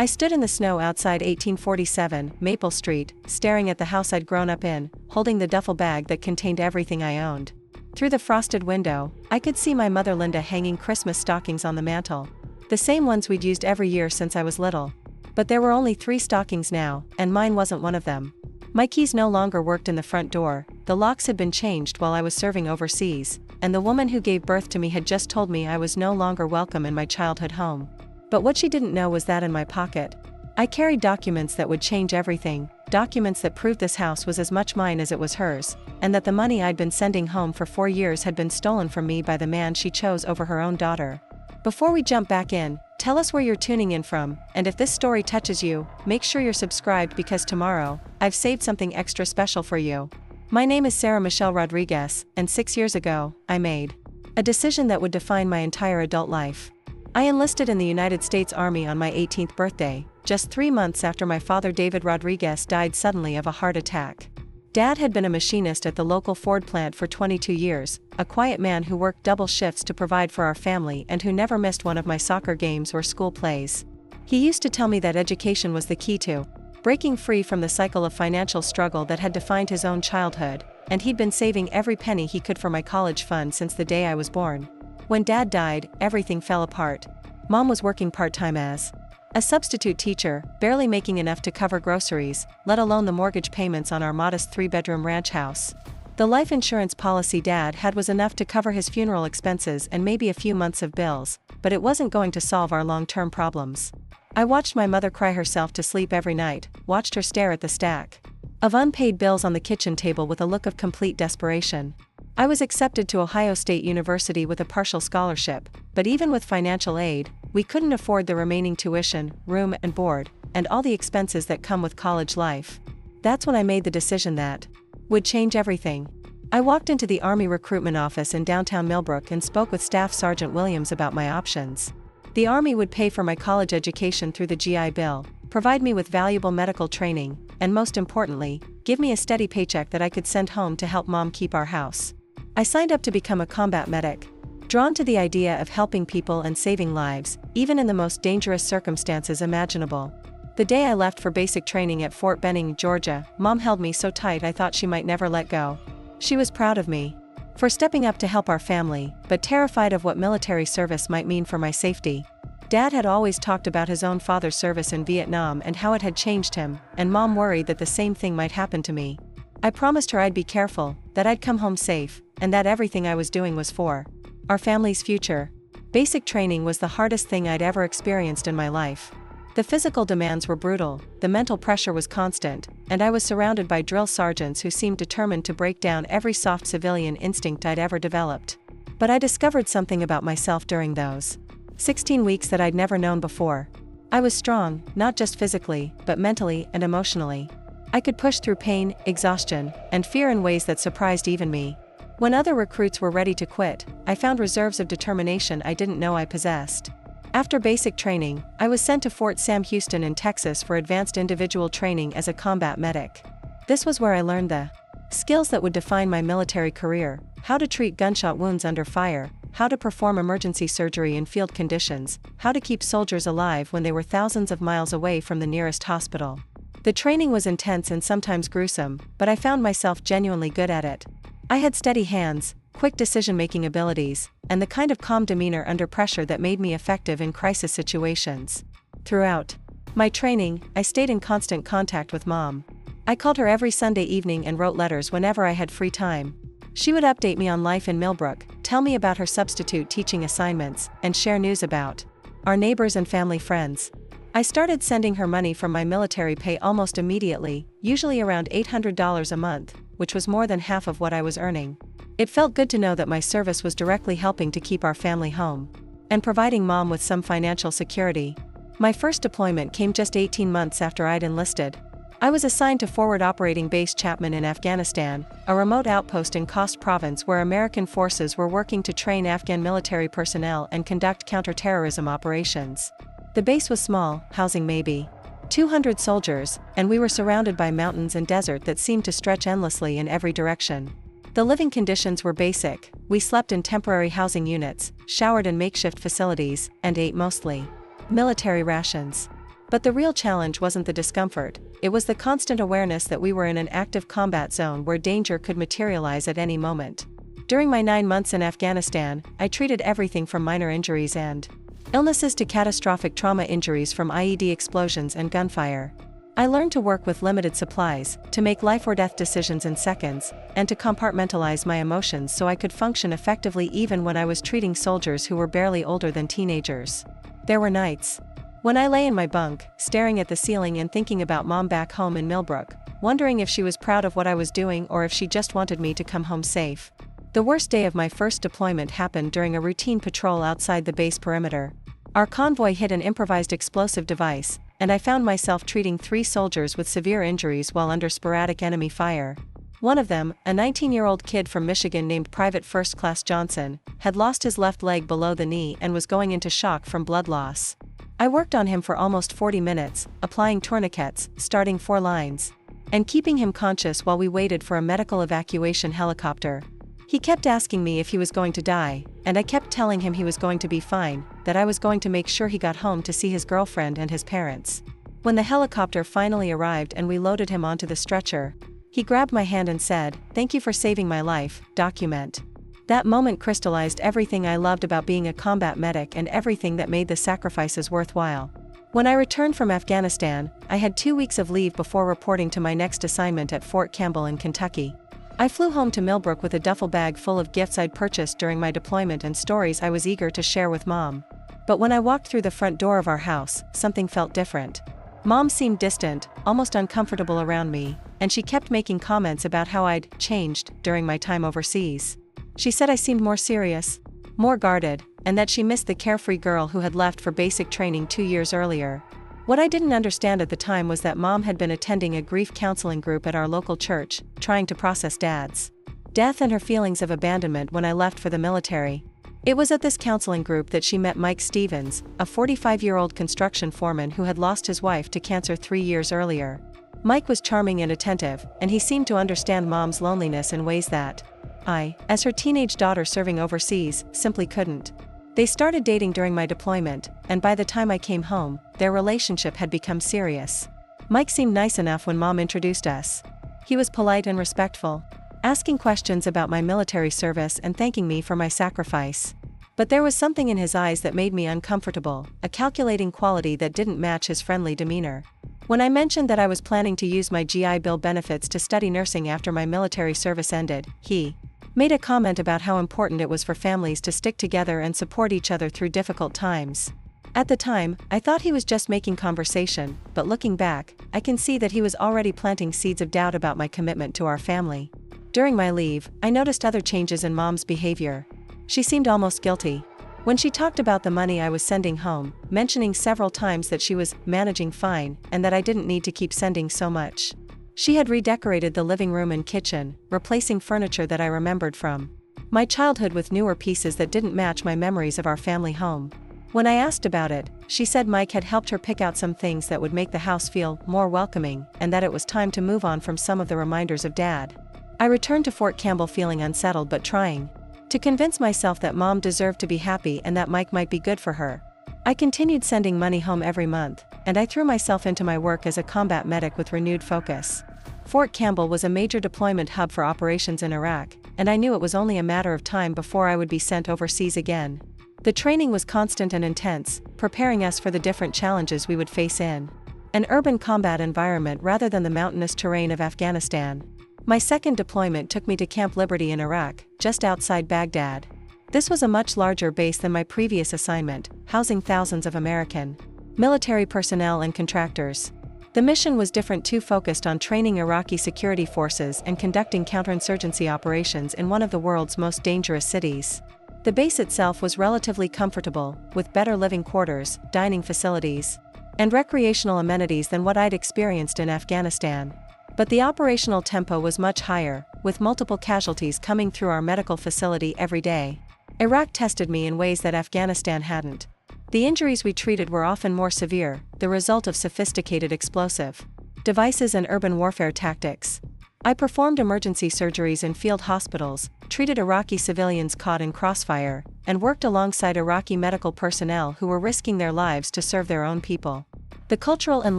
I stood in the snow outside 1847 Maple Street, staring at the house I'd grown up in, holding the duffel bag that contained everything I owned. Through the frosted window, I could see my mother Linda hanging Christmas stockings on the mantel. The same ones we'd used every year since I was little. But there were only 3 stockings now, and mine wasn't one of them. My keys no longer worked in the front door, the locks had been changed while I was serving overseas, and the woman who gave birth to me had just told me I was no longer welcome in my childhood home. But what she didn't know was that in my pocket, I carried documents that would change everything, documents that proved this house was as much mine as it was hers, and that the money I'd been sending home for 4 years had been stolen from me by the man she chose over her own daughter. Before we jump back in, tell us where you're tuning in from, and if this story touches you, make sure you're subscribed because tomorrow, I've saved something extra special for you. My name is Sarah Michelle Rodriguez, and 6 years ago, I made a decision that would define my entire adult life. I enlisted in the United States Army on my 18th birthday, just 3 months after my father David Rodriguez died suddenly of a heart attack. Dad had been a machinist at the local Ford plant for 22 years, a quiet man who worked double shifts to provide for our family and who never missed one of my soccer games or school plays. He used to tell me that education was the key to breaking free from the cycle of financial struggle that had defined his own childhood, and he'd been saving every penny he could for my college fund since the day I was born. When Dad died, everything fell apart. Mom was working part-time as a substitute teacher, barely making enough to cover groceries, let alone the mortgage payments on our modest 3-bedroom ranch house. The life insurance policy Dad had was enough to cover his funeral expenses and maybe a few months of bills, but it wasn't going to solve our long-term problems. I watched my mother cry herself to sleep every night, watched her stare at the stack of unpaid bills on the kitchen table with a look of complete desperation. I was accepted to Ohio State University with a partial scholarship, but even with financial aid, we couldn't afford the remaining tuition, room and board, and all the expenses that come with college life. That's when I made the decision that would change everything. I walked into the Army recruitment office in downtown Millbrook and spoke with Staff Sergeant Williams about my options. The Army would pay for my college education through the GI Bill, provide me with valuable medical training, and most importantly, give me a steady paycheck that I could send home to help Mom keep our house. I signed up to become a combat medic, drawn to the idea of helping people and saving lives, even in the most dangerous circumstances imaginable. The day I left for basic training at Fort Benning, Georgia, Mom held me so tight I thought she might never let go. She was proud of me for stepping up to help our family, but terrified of what military service might mean for my safety. Dad had always talked about his own father's service in Vietnam and how it had changed him, and Mom worried that the same thing might happen to me. I promised her I'd be careful, that I'd come home safe, and that everything I was doing was for our family's future. Basic training was the hardest thing I'd ever experienced in my life. The physical demands were brutal, the mental pressure was constant, and I was surrounded by drill sergeants who seemed determined to break down every soft civilian instinct I'd ever developed. But I discovered something about myself during those 16 weeks that I'd never known before. I was strong, not just physically, but mentally and emotionally. I could push through pain, exhaustion, and fear in ways that surprised even me. When other recruits were ready to quit, I found reserves of determination I didn't know I possessed. After basic training, I was sent to Fort Sam Houston in Texas for advanced individual training as a combat medic. This was where I learned the skills that would define my military career: how to treat gunshot wounds under fire, how to perform emergency surgery in field conditions, how to keep soldiers alive when they were thousands of miles away from the nearest hospital. The training was intense and sometimes gruesome, but I found myself genuinely good at it. I had steady hands, quick decision-making abilities, and the kind of calm demeanor under pressure that made me effective in crisis situations. Throughout my training, I stayed in constant contact with Mom. I called her every Sunday evening and wrote letters whenever I had free time. She would update me on life in Millbrook, tell me about her substitute teaching assignments, and share news about our neighbors and family friends. I started sending her money from my military pay almost immediately, usually around $800 a month, which was more than half of what I was earning. It felt good to know that my service was directly helping to keep our family home and providing Mom with some financial security. My first deployment came just 18 months after I'd enlisted. I was assigned to Forward Operating Base Chapman in Afghanistan, a remote outpost in Khost Province where American forces were working to train Afghan military personnel and conduct counterterrorism operations. The base was small, housing maybe 200 soldiers, and we were surrounded by mountains and desert that seemed to stretch endlessly in every direction. The living conditions were basic. We slept in temporary housing units, showered in makeshift facilities, and ate mostly military rations. But the real challenge wasn't the discomfort, it was the constant awareness that we were in an active combat zone where danger could materialize at any moment. During my 9 months in Afghanistan, I treated everything from minor injuries and illnesses to catastrophic trauma injuries from IED explosions and gunfire. I learned to work with limited supplies, to make life-or-death decisions in seconds, and to compartmentalize my emotions so I could function effectively even when I was treating soldiers who were barely older than teenagers. There were nights when I lay in my bunk, staring at the ceiling and thinking about Mom back home in Millbrook, wondering if she was proud of what I was doing or if she just wanted me to come home safe. The worst day of my first deployment happened during a routine patrol outside the base perimeter. Our convoy hit an improvised explosive device, and I found myself treating 3 soldiers with severe injuries while under sporadic enemy fire. One of them, a 19-year-old kid from Michigan named Private First Class Johnson, had lost his left leg below the knee and was going into shock from blood loss. I worked on him for almost 40 minutes, applying tourniquets, starting 4 lines, and keeping him conscious while we waited for a medical evacuation helicopter. He kept asking me if he was going to die, and I kept telling him he was going to be fine, that I was going to make sure he got home to see his girlfriend and his parents. When the helicopter finally arrived and we loaded him onto the stretcher, he grabbed my hand and said, "Thank you for saving my life, document." That moment crystallized everything I loved about being a combat medic and everything that made the sacrifices worthwhile. When I returned from Afghanistan, I had 2 weeks of leave before reporting to my next assignment at Fort Campbell in Kentucky. I flew home to Millbrook with a duffel bag full of gifts I'd purchased during my deployment and stories I was eager to share with Mom. But when I walked through the front door of our house, something felt different. Mom seemed distant, almost uncomfortable around me, and she kept making comments about how I'd changed during my time overseas. She said I seemed more serious, more guarded, and that she missed the carefree girl who had left for basic training 2 years earlier. What I didn't understand at the time was that Mom had been attending a grief counseling group at our local church, trying to process Dad's death and her feelings of abandonment when I left for the military. It was at this counseling group that she met Mike Stevens, a 45-year-old construction foreman who had lost his wife to cancer 3 years earlier. Mike was charming and attentive, and he seemed to understand Mom's loneliness in ways that I, as her teenage daughter serving overseas, simply couldn't. They started dating during my deployment, and by the time I came home, their relationship had become serious. Mike seemed nice enough when Mom introduced us. He was polite and respectful, asking questions about my military service and thanking me for my sacrifice. But there was something in his eyes that made me uncomfortable, a calculating quality that didn't match his friendly demeanor. When I mentioned that I was planning to use my GI Bill benefits to study nursing after my military service ended, he made a comment about how important it was for families to stick together and support each other through difficult times. At the time, I thought he was just making conversation, but looking back, I can see that he was already planting seeds of doubt about my commitment to our family. During my leave, I noticed other changes in Mom's behavior. She seemed almost guilty. When she talked about the money I was sending home, mentioning several times that she was managing fine and that I didn't need to keep sending so much. She had redecorated the living room and kitchen, replacing furniture that I remembered from my childhood with newer pieces that didn't match my memories of our family home. When I asked about it, she said Mike had helped her pick out some things that would make the house feel more welcoming and that it was time to move on from some of the reminders of Dad. I returned to Fort Campbell feeling unsettled but trying to convince myself that Mom deserved to be happy and that Mike might be good for her. I continued sending money home every month, and I threw myself into my work as a combat medic with renewed focus. Fort Campbell was a major deployment hub for operations in Iraq, and I knew it was only a matter of time before I would be sent overseas again. The training was constant and intense, preparing us for the different challenges we would face in an urban combat environment rather than the mountainous terrain of Afghanistan. My second deployment took me to Camp Liberty in Iraq, just outside Baghdad. This was a much larger base than my previous assignment, housing thousands of American military personnel and contractors. The mission was different too, focused on training Iraqi security forces and conducting counterinsurgency operations in one of the world's most dangerous cities. The base itself was relatively comfortable, with better living quarters, dining facilities, and recreational amenities than what I'd experienced in Afghanistan. But the operational tempo was much higher, with multiple casualties coming through our medical facility every day. Iraq tested me in ways that Afghanistan hadn't. The injuries we treated were often more severe, the result of sophisticated explosive devices and urban warfare tactics. I performed emergency surgeries in field hospitals, treated Iraqi civilians caught in crossfire, and worked alongside Iraqi medical personnel who were risking their lives to serve their own people. The cultural and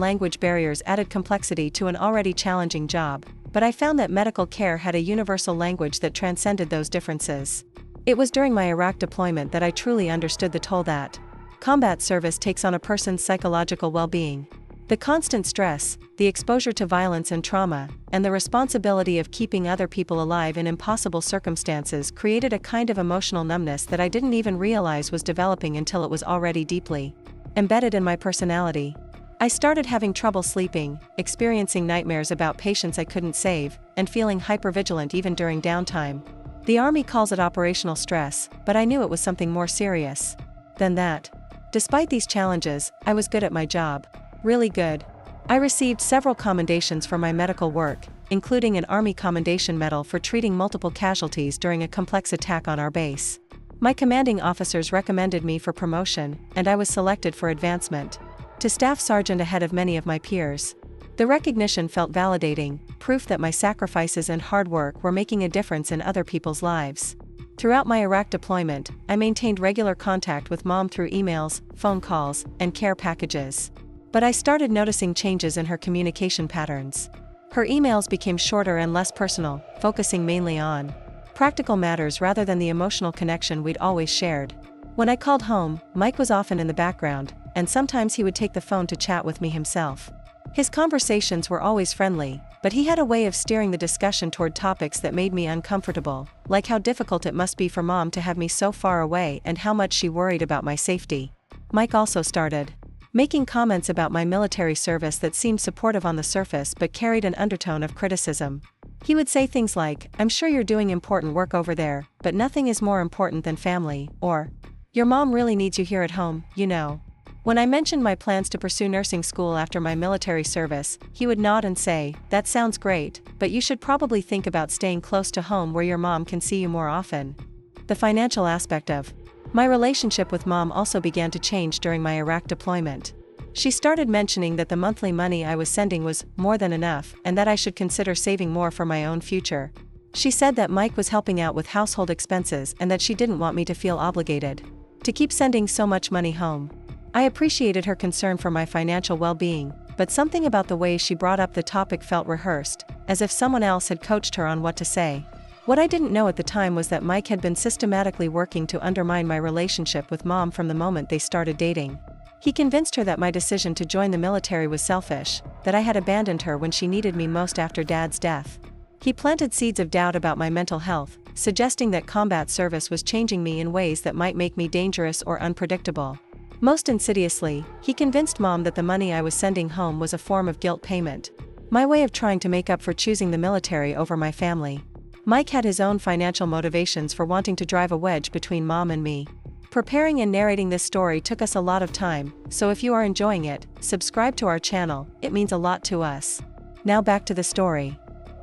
language barriers added complexity to an already challenging job, but I found that medical care had a universal language that transcended those differences. It was during my Iraq deployment that I truly understood the toll that combat service takes on a person's psychological well-being. The constant stress, the exposure to violence and trauma, and the responsibility of keeping other people alive in impossible circumstances created a kind of emotional numbness that I didn't even realize was developing until it was already deeply embedded in my personality. I started having trouble sleeping, experiencing nightmares about patients I couldn't save, and feeling hypervigilant even during downtime. The Army calls it operational stress, but I knew it was something more serious than that. Despite these challenges, I was good at my job. Really good. I received several commendations for my medical work, including an Army Commendation Medal for treating multiple casualties during a complex attack on our base. My commanding officers recommended me for promotion, and I was selected for advancement to staff sergeant ahead of many of my peers. The recognition felt validating, proof that my sacrifices and hard work were making a difference in other people's lives. Throughout my Iraq deployment, I maintained regular contact with Mom through emails, phone calls, and care packages. But I started noticing changes in her communication patterns. Her emails became shorter and less personal, focusing mainly on practical matters rather than the emotional connection we'd always shared. When I called home, Mike was often in the background, and sometimes he would take the phone to chat with me himself. His conversations were always friendly, but he had a way of steering the discussion toward topics that made me uncomfortable, like how difficult it must be for Mom to have me so far away and how much she worried about my safety. Mike also started making comments about my military service that seemed supportive on the surface but carried an undertone of criticism. He would say things like, "I'm sure you're doing important work over there, but nothing is more important than family," or, "Your mom really needs you here at home, you know." When I mentioned my plans to pursue nursing school after my military service, he would nod and say, "That sounds great, but you should probably think about staying close to home where your mom can see you more often." The financial aspect of my relationship with Mom also began to change during my Iraq deployment. She started mentioning that the monthly money I was sending was more than enough and that I should consider saving more for my own future. She said that Mike was helping out with household expenses and that she didn't want me to feel obligated to keep sending so much money home. I appreciated her concern for my financial well-being, but something about the way she brought up the topic felt rehearsed, as if someone else had coached her on what to say. What I didn't know at the time was that Mike had been systematically working to undermine my relationship with Mom from the moment they started dating. He convinced her that my decision to join the military was selfish, that I had abandoned her when she needed me most after Dad's death. He planted seeds of doubt about my mental health, suggesting that combat service was changing me in ways that might make me dangerous or unpredictable. Most insidiously, he convinced Mom that the money I was sending home was a form of guilt payment, my way of trying to make up for choosing the military over my family. Mike had his own financial motivations for wanting to drive a wedge between Mom and me. Preparing and narrating this story took us a lot of time, so if you are enjoying it, subscribe to our channel, it means a lot to us. Now back to the story.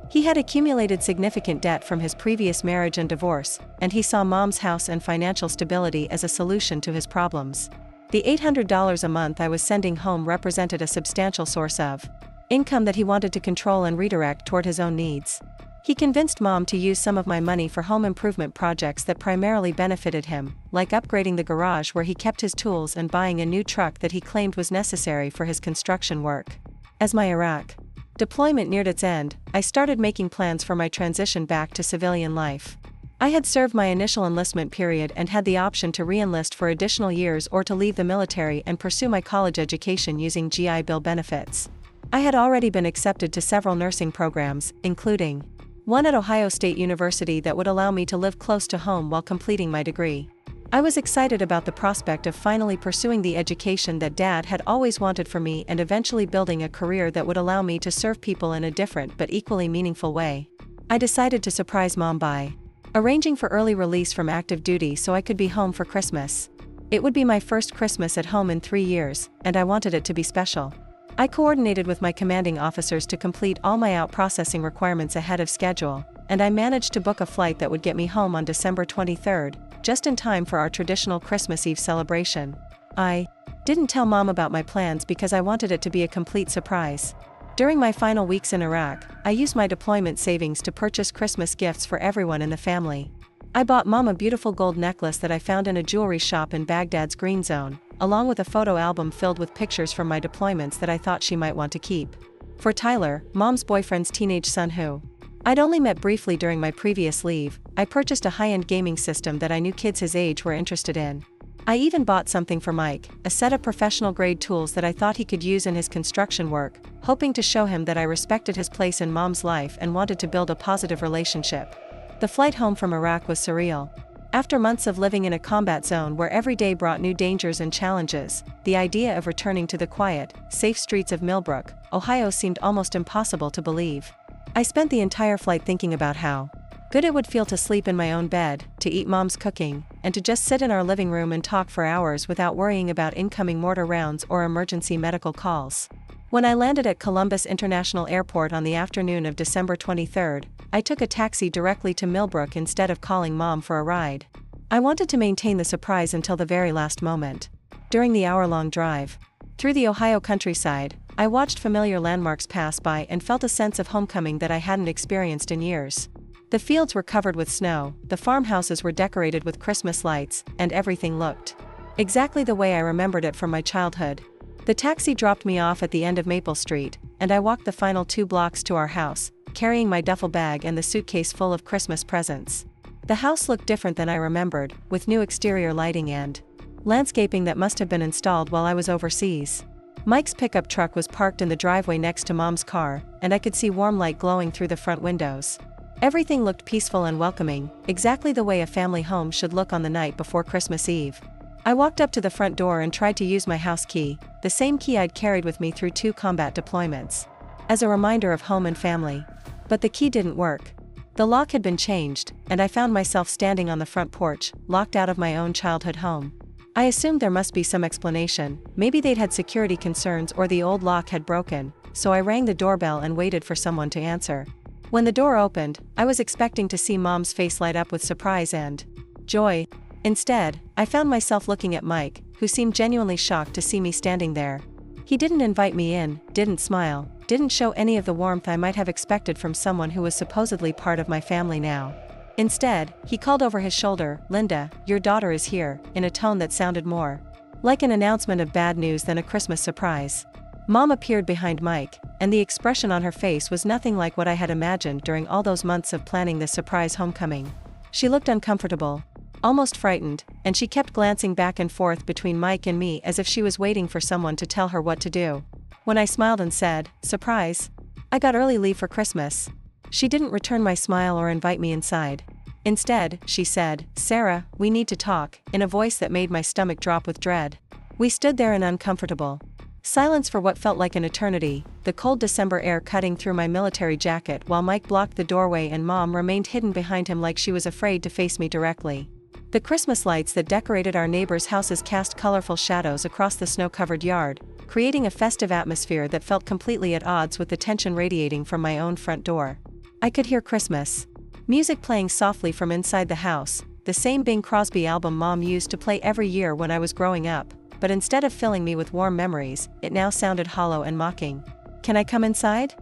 He had accumulated significant debt from his previous marriage and divorce, and he saw Mom's house and financial stability as a solution to his problems. The $800 a month I was sending home represented a substantial source of income that he wanted to control and redirect toward his own needs. He convinced Mom to use some of my money for home improvement projects that primarily benefited him, like upgrading the garage where he kept his tools and buying a new truck that he claimed was necessary for his construction work. As my Iraq deployment neared its end, I started making plans for my transition back to civilian life. I had served my initial enlistment period and had the option to re-enlist for additional years or to leave the military and pursue my college education using GI Bill benefits. I had already been accepted to several nursing programs, including one at Ohio State University that would allow me to live close to home while completing my degree. I was excited about the prospect of finally pursuing the education that Dad had always wanted for me and eventually building a career that would allow me to serve people in a different but equally meaningful way. I decided to surprise Mom by arranging for early release from active duty so I could be home for Christmas. It would be my first Christmas at home in 3 years, and I wanted it to be special. I coordinated with my commanding officers to complete all my out-processing requirements ahead of schedule, and I managed to book a flight that would get me home on December 23rd, just in time for our traditional Christmas Eve celebration. I didn't tell Mom about my plans because I wanted it to be a complete surprise. During my final weeks in Iraq, I used my deployment savings to purchase Christmas gifts for everyone in the family. I bought Mom a beautiful gold necklace that I found in a jewelry shop in Baghdad's Green Zone, along with a photo album filled with pictures from my deployments that I thought she might want to keep. For Tyler, Mom's boyfriend's teenage son who I'd only met briefly during my previous leave, I purchased a high-end gaming system that I knew kids his age were interested in. I even bought something for Mike, a set of professional-grade tools that I thought he could use in his construction work, hoping to show him that I respected his place in Mom's life and wanted to build a positive relationship. The flight home from Iraq was surreal. After months of living in a combat zone where every day brought new dangers and challenges, the idea of returning to the quiet, safe streets of Millbrook, Ohio seemed almost impossible to believe. I spent the entire flight thinking about how good it would feel to sleep in my own bed, to eat Mom's cooking, and to just sit in our living room and talk for hours without worrying about incoming mortar rounds or emergency medical calls. When I landed at Columbus International Airport on the afternoon of December 23, I took a taxi directly to Millbrook instead of calling Mom for a ride. I wanted to maintain the surprise until the very last moment. During the hour-long drive through the Ohio countryside, I watched familiar landmarks pass by and felt a sense of homecoming that I hadn't experienced in years. The fields were covered with snow, the farmhouses were decorated with Christmas lights, and everything looked exactly the way I remembered it from my childhood. The taxi dropped me off at the end of Maple Street, and I walked the final 2 blocks to our house, carrying my duffel bag and the suitcase full of Christmas presents. The house looked different than I remembered, with new exterior lighting and landscaping that must have been installed while I was overseas. Mike's pickup truck was parked in the driveway next to Mom's car, and I could see warm light glowing through the front windows. Everything looked peaceful and welcoming, exactly the way a family home should look on the night before Christmas Eve. I walked up to the front door and tried to use my house key, the same key I'd carried with me through 2 combat deployments, as a reminder of home and family. But the key didn't work. The lock had been changed, and I found myself standing on the front porch, locked out of my own childhood home. I assumed there must be some explanation, maybe they'd had security concerns or the old lock had broken, so I rang the doorbell and waited for someone to answer. When the door opened, I was expecting to see Mom's face light up with surprise and joy. Instead, I found myself looking at Mike, who seemed genuinely shocked to see me standing there. He didn't invite me in, didn't smile, didn't show any of the warmth I might have expected from someone who was supposedly part of my family now. Instead, he called over his shoulder, "Linda, your daughter is here," in a tone that sounded more like an announcement of bad news than a Christmas surprise. Mom appeared behind Mike, and the expression on her face was nothing like what I had imagined during all those months of planning this surprise homecoming. She looked uncomfortable, almost frightened, and she kept glancing back and forth between Mike and me as if she was waiting for someone to tell her what to do. When I smiled and said, "Surprise. I got early leave for Christmas," she didn't return my smile or invite me inside. Instead, she said, "Sarah, we need to talk," in a voice that made my stomach drop with dread. We stood there in uncomfortable silence for what felt like an eternity, the cold December air cutting through my military jacket while Mike blocked the doorway and Mom remained hidden behind him like she was afraid to face me directly. The Christmas lights that decorated our neighbors' houses cast colorful shadows across the snow-covered yard, creating a festive atmosphere that felt completely at odds with the tension radiating from my own front door. I could hear Christmas music playing softly from inside the house, the same Bing Crosby album Mom used to play every year when I was growing up, but instead of filling me with warm memories, it now sounded hollow and mocking. "Can I come inside?"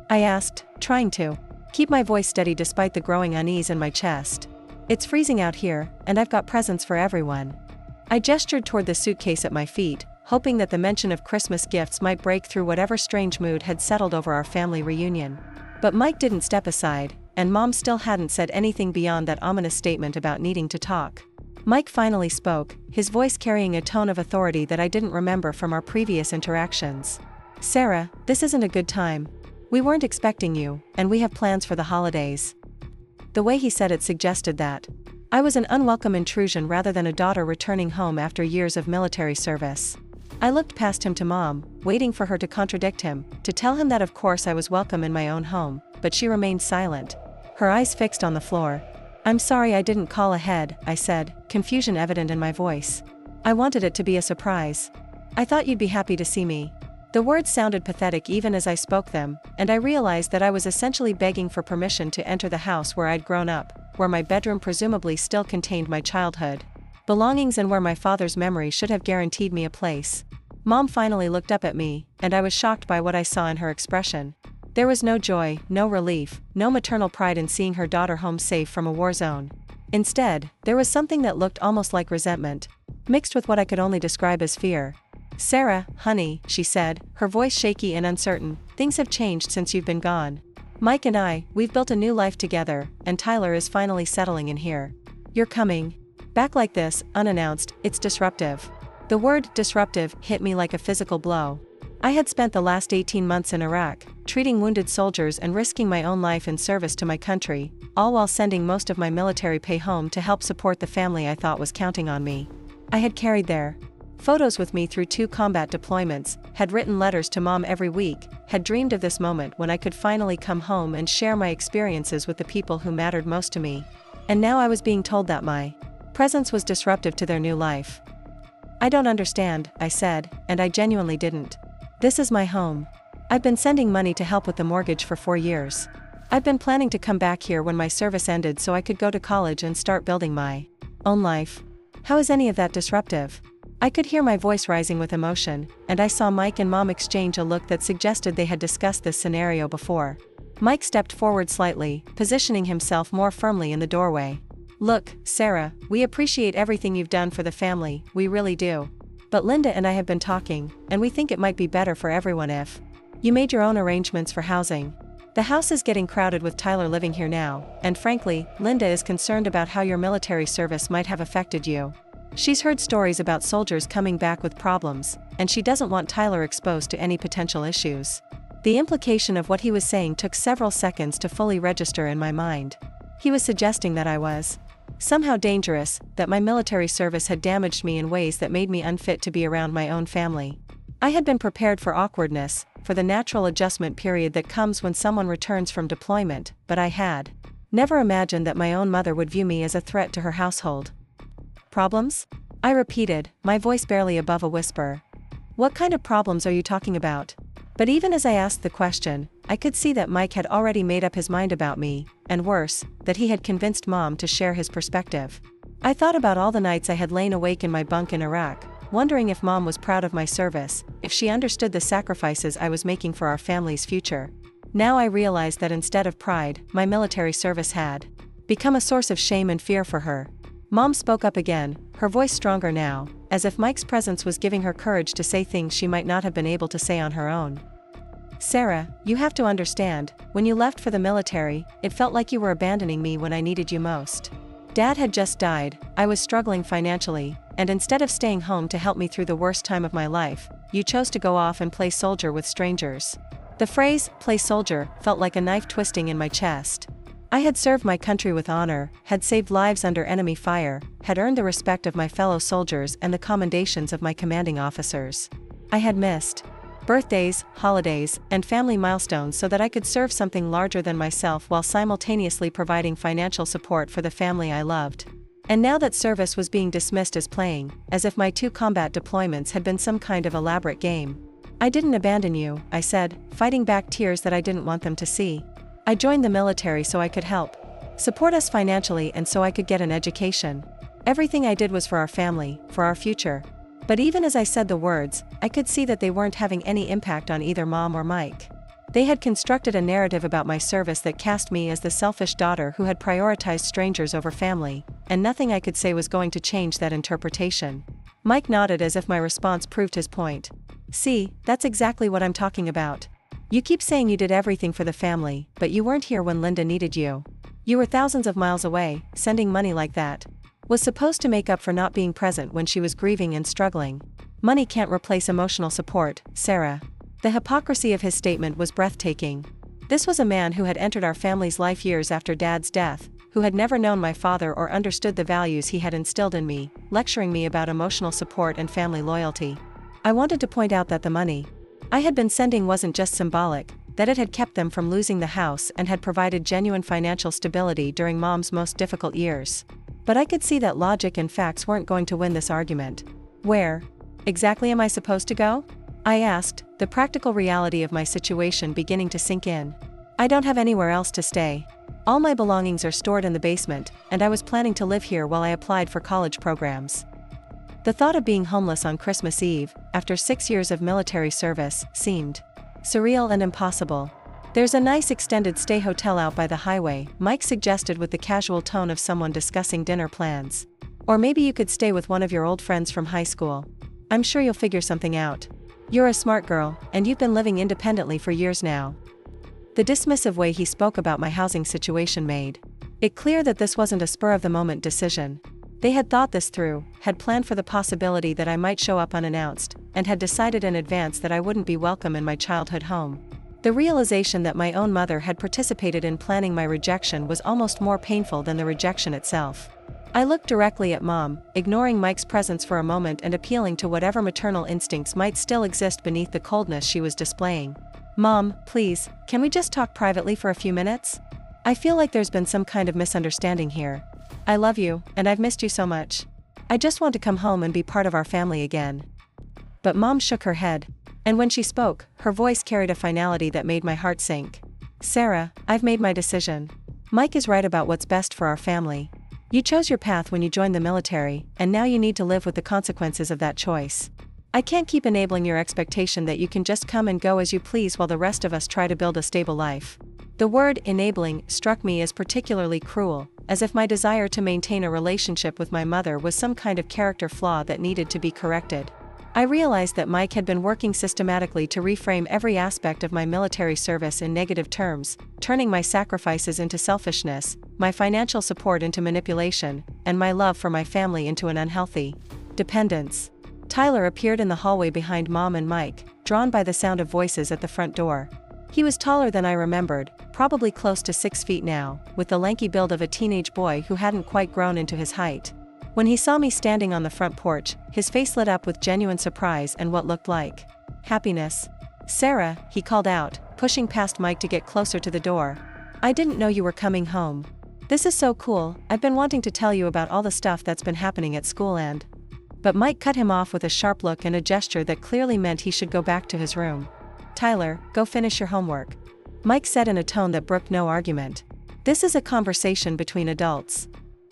I asked, trying to keep my voice steady despite the growing unease in my chest. "It's freezing out here, and I've got presents for everyone." I gestured toward the suitcase at my feet, hoping that the mention of Christmas gifts might break through whatever strange mood had settled over our family reunion. But Mike didn't step aside, and Mom still hadn't said anything beyond that ominous statement about needing to talk. Mike finally spoke, his voice carrying a tone of authority that I didn't remember from our previous interactions. "Sarah, this isn't a good time. We weren't expecting you, and we have plans for the holidays." The way he said it suggested that I was an unwelcome intrusion rather than a daughter returning home after years of military service. I looked past him to Mom, waiting for her to contradict him, to tell him that of course I was welcome in my own home, but she remained silent, her eyes fixed on the floor. "I'm sorry I didn't call ahead," I said, confusion evident in my voice. "I wanted it to be a surprise. I thought you'd be happy to see me." The words sounded pathetic even as I spoke them, and I realized that I was essentially begging for permission to enter the house where I'd grown up, where my bedroom presumably still contained my childhood belongings and where my father's memory should have guaranteed me a place. Mom finally looked up at me, and I was shocked by what I saw in her expression. There was no joy, no relief, no maternal pride in seeing her daughter home safe from a war zone. Instead, there was something that looked almost like resentment, mixed with what I could only describe as fear. "Sarah, honey," she said, her voice shaky and uncertain, "things have changed since you've been gone. Mike and we've built a new life together, and Tyler is finally settling in here. You're coming back like this, unannounced, it's disruptive." The word disruptive hit me like a physical blow. I had spent the last 18 months in Iraq, treating wounded soldiers and risking my own life in service to my country, all while sending most of my military pay home to help support the family I thought was counting on me. I had carried their photos with me through 2 combat deployments, had written letters to Mom every week, had dreamed of this moment when I could finally come home and share my experiences with the people who mattered most to me. And now I was being told that my presence was disruptive to their new life. "I don't understand," I said, and I genuinely didn't. "This is my home. I've been sending money to help with the mortgage for 4 years. I've been planning to come back here when my service ended so I could go to college and start building my own life. How is any of that disruptive?" I could hear my voice rising with emotion, and I saw Mike and Mom exchange a look that suggested they had discussed this scenario before. Mike stepped forward slightly, positioning himself more firmly in the doorway. "Look, Sarah, we appreciate everything you've done for the family, we really do. But Linda and I have been talking, and we think it might be better for everyone if you made your own arrangements for housing. The house is getting crowded with Tyler living here now, and frankly, Linda is concerned about how your military service might have affected you. She's heard stories about soldiers coming back with problems, and she doesn't want Tyler exposed to any potential issues." The implication of what he was saying took several seconds to fully register in my mind. He was suggesting that I was somehow dangerous, that my military service had damaged me in ways that made me unfit to be around my own family. I had been prepared for awkwardness, for the natural adjustment period that comes when someone returns from deployment, but I had never imagined that my own mother would view me as a threat to her household. "Problems?" I repeated, my voice barely above a whisper. "What kind of problems are you talking about?" But even as I asked the question, I could see that Mike had already made up his mind about me, and worse, that he had convinced Mom to share his perspective. I thought about all the nights I had lain awake in my bunk in Iraq, wondering if Mom was proud of my service, if she understood the sacrifices I was making for our family's future. Now I realized that instead of pride, my military service had become a source of shame and fear for her. Mom spoke up again, her voice stronger now, as if Mike's presence was giving her courage to say things she might not have been able to say on her own. "Sarah, you have to understand, when you left for the military, it felt like you were abandoning me when I needed you most. Dad had just died, I was struggling financially, and instead of staying home to help me through the worst time of my life, you chose to go off and play soldier with strangers." The phrase, "play soldier," felt like a knife twisting in my chest. I had served my country with honor, had saved lives under enemy fire, had earned the respect of my fellow soldiers and the commendations of my commanding officers. I had missed birthdays, holidays, and family milestones so that I could serve something larger than myself while simultaneously providing financial support for the family I loved. And now that service was being dismissed as playing, as if my 2 combat deployments had been some kind of elaborate game. "I didn't abandon you," I said, fighting back tears that I didn't want them to see. "I joined the military so I could help support us financially and so I could get an education. Everything I did was for our family, for our future." But even as I said the words, I could see that they weren't having any impact on either Mom or Mike. They had constructed a narrative about my service that cast me as the selfish daughter who had prioritized strangers over family, and nothing I could say was going to change that interpretation. Mike nodded as if my response proved his point. "See, that's exactly what I'm talking about. You keep saying you did everything for the family, but you weren't here when Linda needed you. You were thousands of miles away, sending money like that was supposed to make up for not being present when she was grieving and struggling. Money can't replace emotional support, Sarah." The hypocrisy of his statement was breathtaking. This was a man who had entered our family's life years after Dad's death, who had never known my father or understood the values he had instilled in me, lecturing me about emotional support and family loyalty. I wanted to point out that the money I had been sending wasn't just symbolic, that it had kept them from losing the house and had provided genuine financial stability during Mom's most difficult years. But I could see that logic and facts weren't going to win this argument. "Where exactly am I supposed to go?" I asked, the practical reality of my situation beginning to sink in. "I don't have anywhere else to stay. All my belongings are stored in the basement, and I was planning to live here while I applied for college programs." The thought of being homeless on Christmas Eve, after 6 years of military service, seemed surreal and impossible. "There's a nice extended stay hotel out by the highway," Mike suggested with the casual tone of someone discussing dinner plans. "Or maybe you could stay with one of your old friends from high school. I'm sure you'll figure something out. You're a smart girl, and you've been living independently for years now." The dismissive way he spoke about my housing situation made it clear that this wasn't a spur-of-the-moment decision. They had thought this through, had planned for the possibility that I might show up unannounced, and had decided in advance that I wouldn't be welcome in my childhood home. The realization that my own mother had participated in planning my rejection was almost more painful than the rejection itself. I looked directly at Mom, ignoring Mike's presence for a moment and appealing to whatever maternal instincts might still exist beneath the coldness she was displaying. "Mom, please, can we just talk privately for a few minutes? I feel like there's been some kind of misunderstanding here. I love you, and I've missed you so much. I just want to come home and be part of our family again." But Mom shook her head. And when she spoke, her voice carried a finality that made my heart sink. "Sarah, I've made my decision. Mike is right about what's best for our family. You chose your path when you joined the military, and now you need to live with the consequences of that choice. I can't keep enabling your expectation that you can just come and go as you please while the rest of us try to build a stable life." The word "enabling" struck me as particularly cruel, as if my desire to maintain a relationship with my mother was some kind of character flaw that needed to be corrected. I realized that Mike had been working systematically to reframe every aspect of my military service in negative terms, turning my sacrifices into selfishness, my financial support into manipulation, and my love for my family into an unhealthy dependence. Tyler appeared in the hallway behind Mom and Mike, drawn by the sound of voices at the front door. He was taller than I remembered, probably close to 6 feet now, with the lanky build of a teenage boy who hadn't quite grown into his height. When he saw me standing on the front porch, his face lit up with genuine surprise and what looked like happiness. "Sarah," he called out, pushing past Mike to get closer to the door. "I didn't know you were coming home. This is so cool. I've been wanting to tell you about all the stuff that's been happening at school and..." But Mike cut him off with a sharp look and a gesture that clearly meant he should go back to his room. "Tyler, go finish your homework," Mike said in a tone that brooked no argument. "This is a conversation between adults."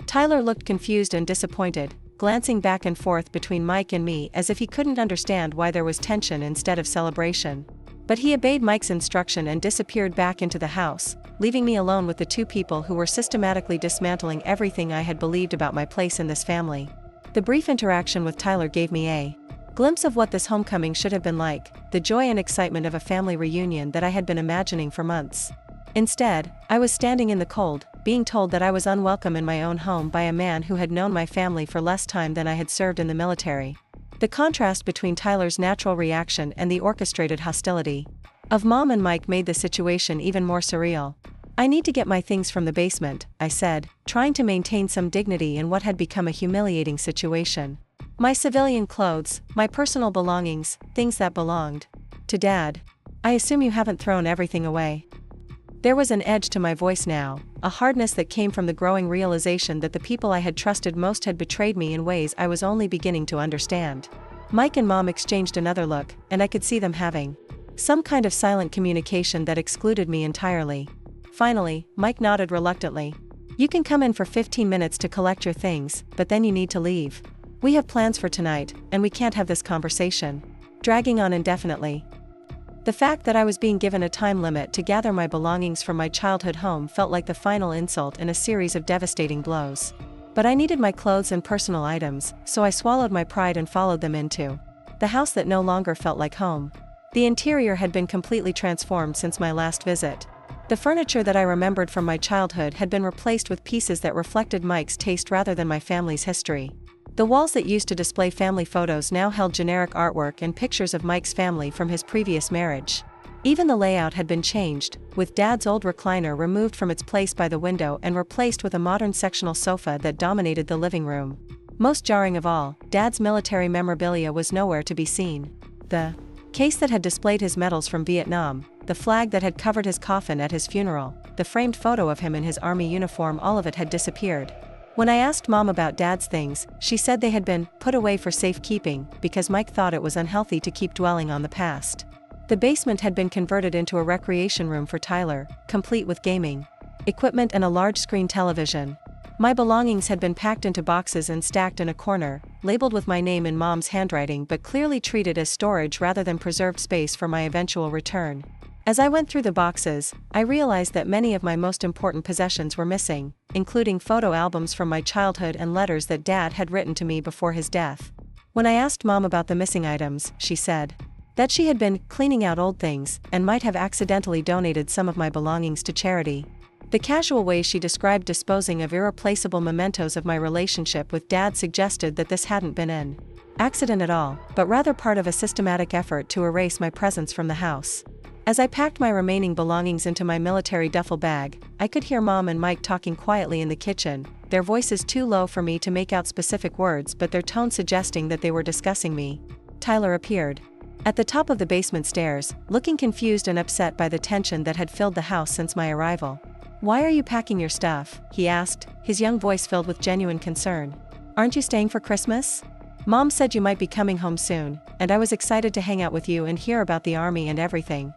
Tyler looked confused and disappointed, glancing back and forth between Mike and me as if he couldn't understand why there was tension instead of celebration. But he obeyed Mike's instruction and disappeared back into the house, leaving me alone with the two people who were systematically dismantling everything I had believed about my place in this family. The brief interaction with Tyler gave me a glimpse of what this homecoming should have been like, the joy and excitement of a family reunion that I had been imagining for months. Instead, I was standing in the cold, being told that I was unwelcome in my own home by a man who had known my family for less time than I had served in the military. The contrast between Tyler's natural reaction and the orchestrated hostility of Mom and Mike made the situation even more surreal. "I need to get my things from the basement," I said, trying to maintain some dignity in what had become a humiliating situation. "My civilian clothes, my personal belongings, things that belonged to Dad. I assume you haven't thrown everything away." There was an edge to my voice now, a hardness that came from the growing realization that the people I had trusted most had betrayed me in ways I was only beginning to understand. Mike and Mom exchanged another look, and I could see them having some kind of silent communication that excluded me entirely. Finally, Mike nodded reluctantly. "You can come in for 15 minutes to collect your things, but then you need to leave. We have plans for tonight, and we can't have this conversation dragging on indefinitely." The fact that I was being given a time limit to gather my belongings from my childhood home felt like the final insult in a series of devastating blows. But I needed my clothes and personal items, so I swallowed my pride and followed them into the house that no longer felt like home. The interior had been completely transformed since my last visit. The furniture that I remembered from my childhood had been replaced with pieces that reflected Mike's taste rather than my family's history. The walls that used to display family photos now held generic artwork and pictures of Mike's family from his previous marriage. Even the layout had been changed, with Dad's old recliner removed from its place by the window and replaced with a modern sectional sofa that dominated the living room. Most jarring of all, Dad's military memorabilia was nowhere to be seen. The case that had displayed his medals from Vietnam, the flag that had covered his coffin at his funeral, the framed photo of him in his army uniform, all of it had disappeared. When I asked Mom about Dad's things, she said they had been put away for safekeeping because Mike thought it was unhealthy to keep dwelling on the past. The basement had been converted into a recreation room for Tyler, complete with gaming equipment and a large screen television. My belongings had been packed into boxes and stacked in a corner, labeled with my name in Mom's handwriting but clearly treated as storage rather than preserved space for my eventual return. As I went through the boxes, I realized that many of my most important possessions were missing, including photo albums from my childhood and letters that Dad had written to me before his death. When I asked Mom about the missing items, she said that she had been cleaning out old things and might have accidentally donated some of my belongings to charity. The casual way she described disposing of irreplaceable mementos of my relationship with Dad suggested that this hadn't been an accident at all, but rather part of a systematic effort to erase my presence from the house. As I packed my remaining belongings into my military duffel bag, I could hear Mom and Mike talking quietly in the kitchen, their voices too low for me to make out specific words but their tone suggesting that they were discussing me. Tyler appeared at the top of the basement stairs, looking confused and upset by the tension that had filled the house since my arrival. "Why are you packing your stuff?" he asked, his young voice filled with genuine concern. "Aren't you staying for Christmas? Mom said you might be coming home soon, and I was excited to hang out with you and hear about the army and everything."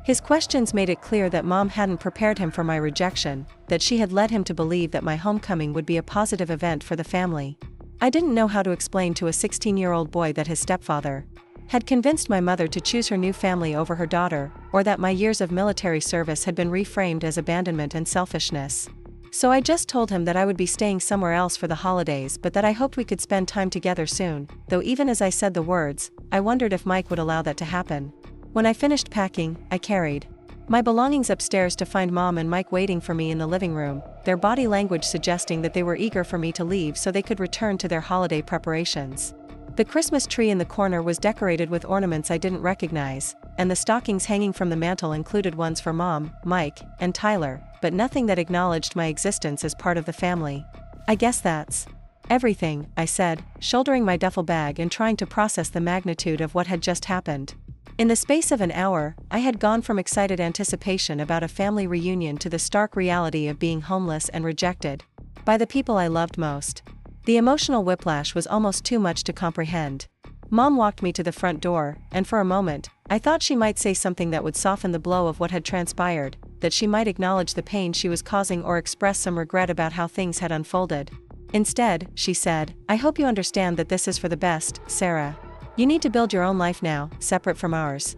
His questions made it clear that Mom hadn't prepared him for my rejection, that she had led him to believe that my homecoming would be a positive event for the family. I didn't know how to explain to a 16-year-old boy that his stepfather had convinced my mother to choose her new family over her daughter, or that my years of military service had been reframed as abandonment and selfishness. So I just told him that I would be staying somewhere else for the holidays but that I hoped we could spend time together soon, though even as I said the words, I wondered if Mike would allow that to happen. When I finished packing, I carried my belongings upstairs to find Mom and Mike waiting for me in the living room, their body language suggesting that they were eager for me to leave so they could return to their holiday preparations. The Christmas tree in the corner was decorated with ornaments I didn't recognize, and the stockings hanging from the mantel included ones for Mom, Mike, and Tyler, but nothing that acknowledged my existence as part of the family. "I guess that's everything," I said, shouldering my duffel bag and trying to process the magnitude of what had just happened. In the space of an hour, I had gone from excited anticipation about a family reunion to the stark reality of being homeless and rejected by the people I loved most. The emotional whiplash was almost too much to comprehend. Mom walked me to the front door, and for a moment, I thought she might say something that would soften the blow of what had transpired, that she might acknowledge the pain she was causing or express some regret about how things had unfolded. Instead, she said, "I hope you understand that this is for the best, Sarah. You need to build your own life now, separate from ours."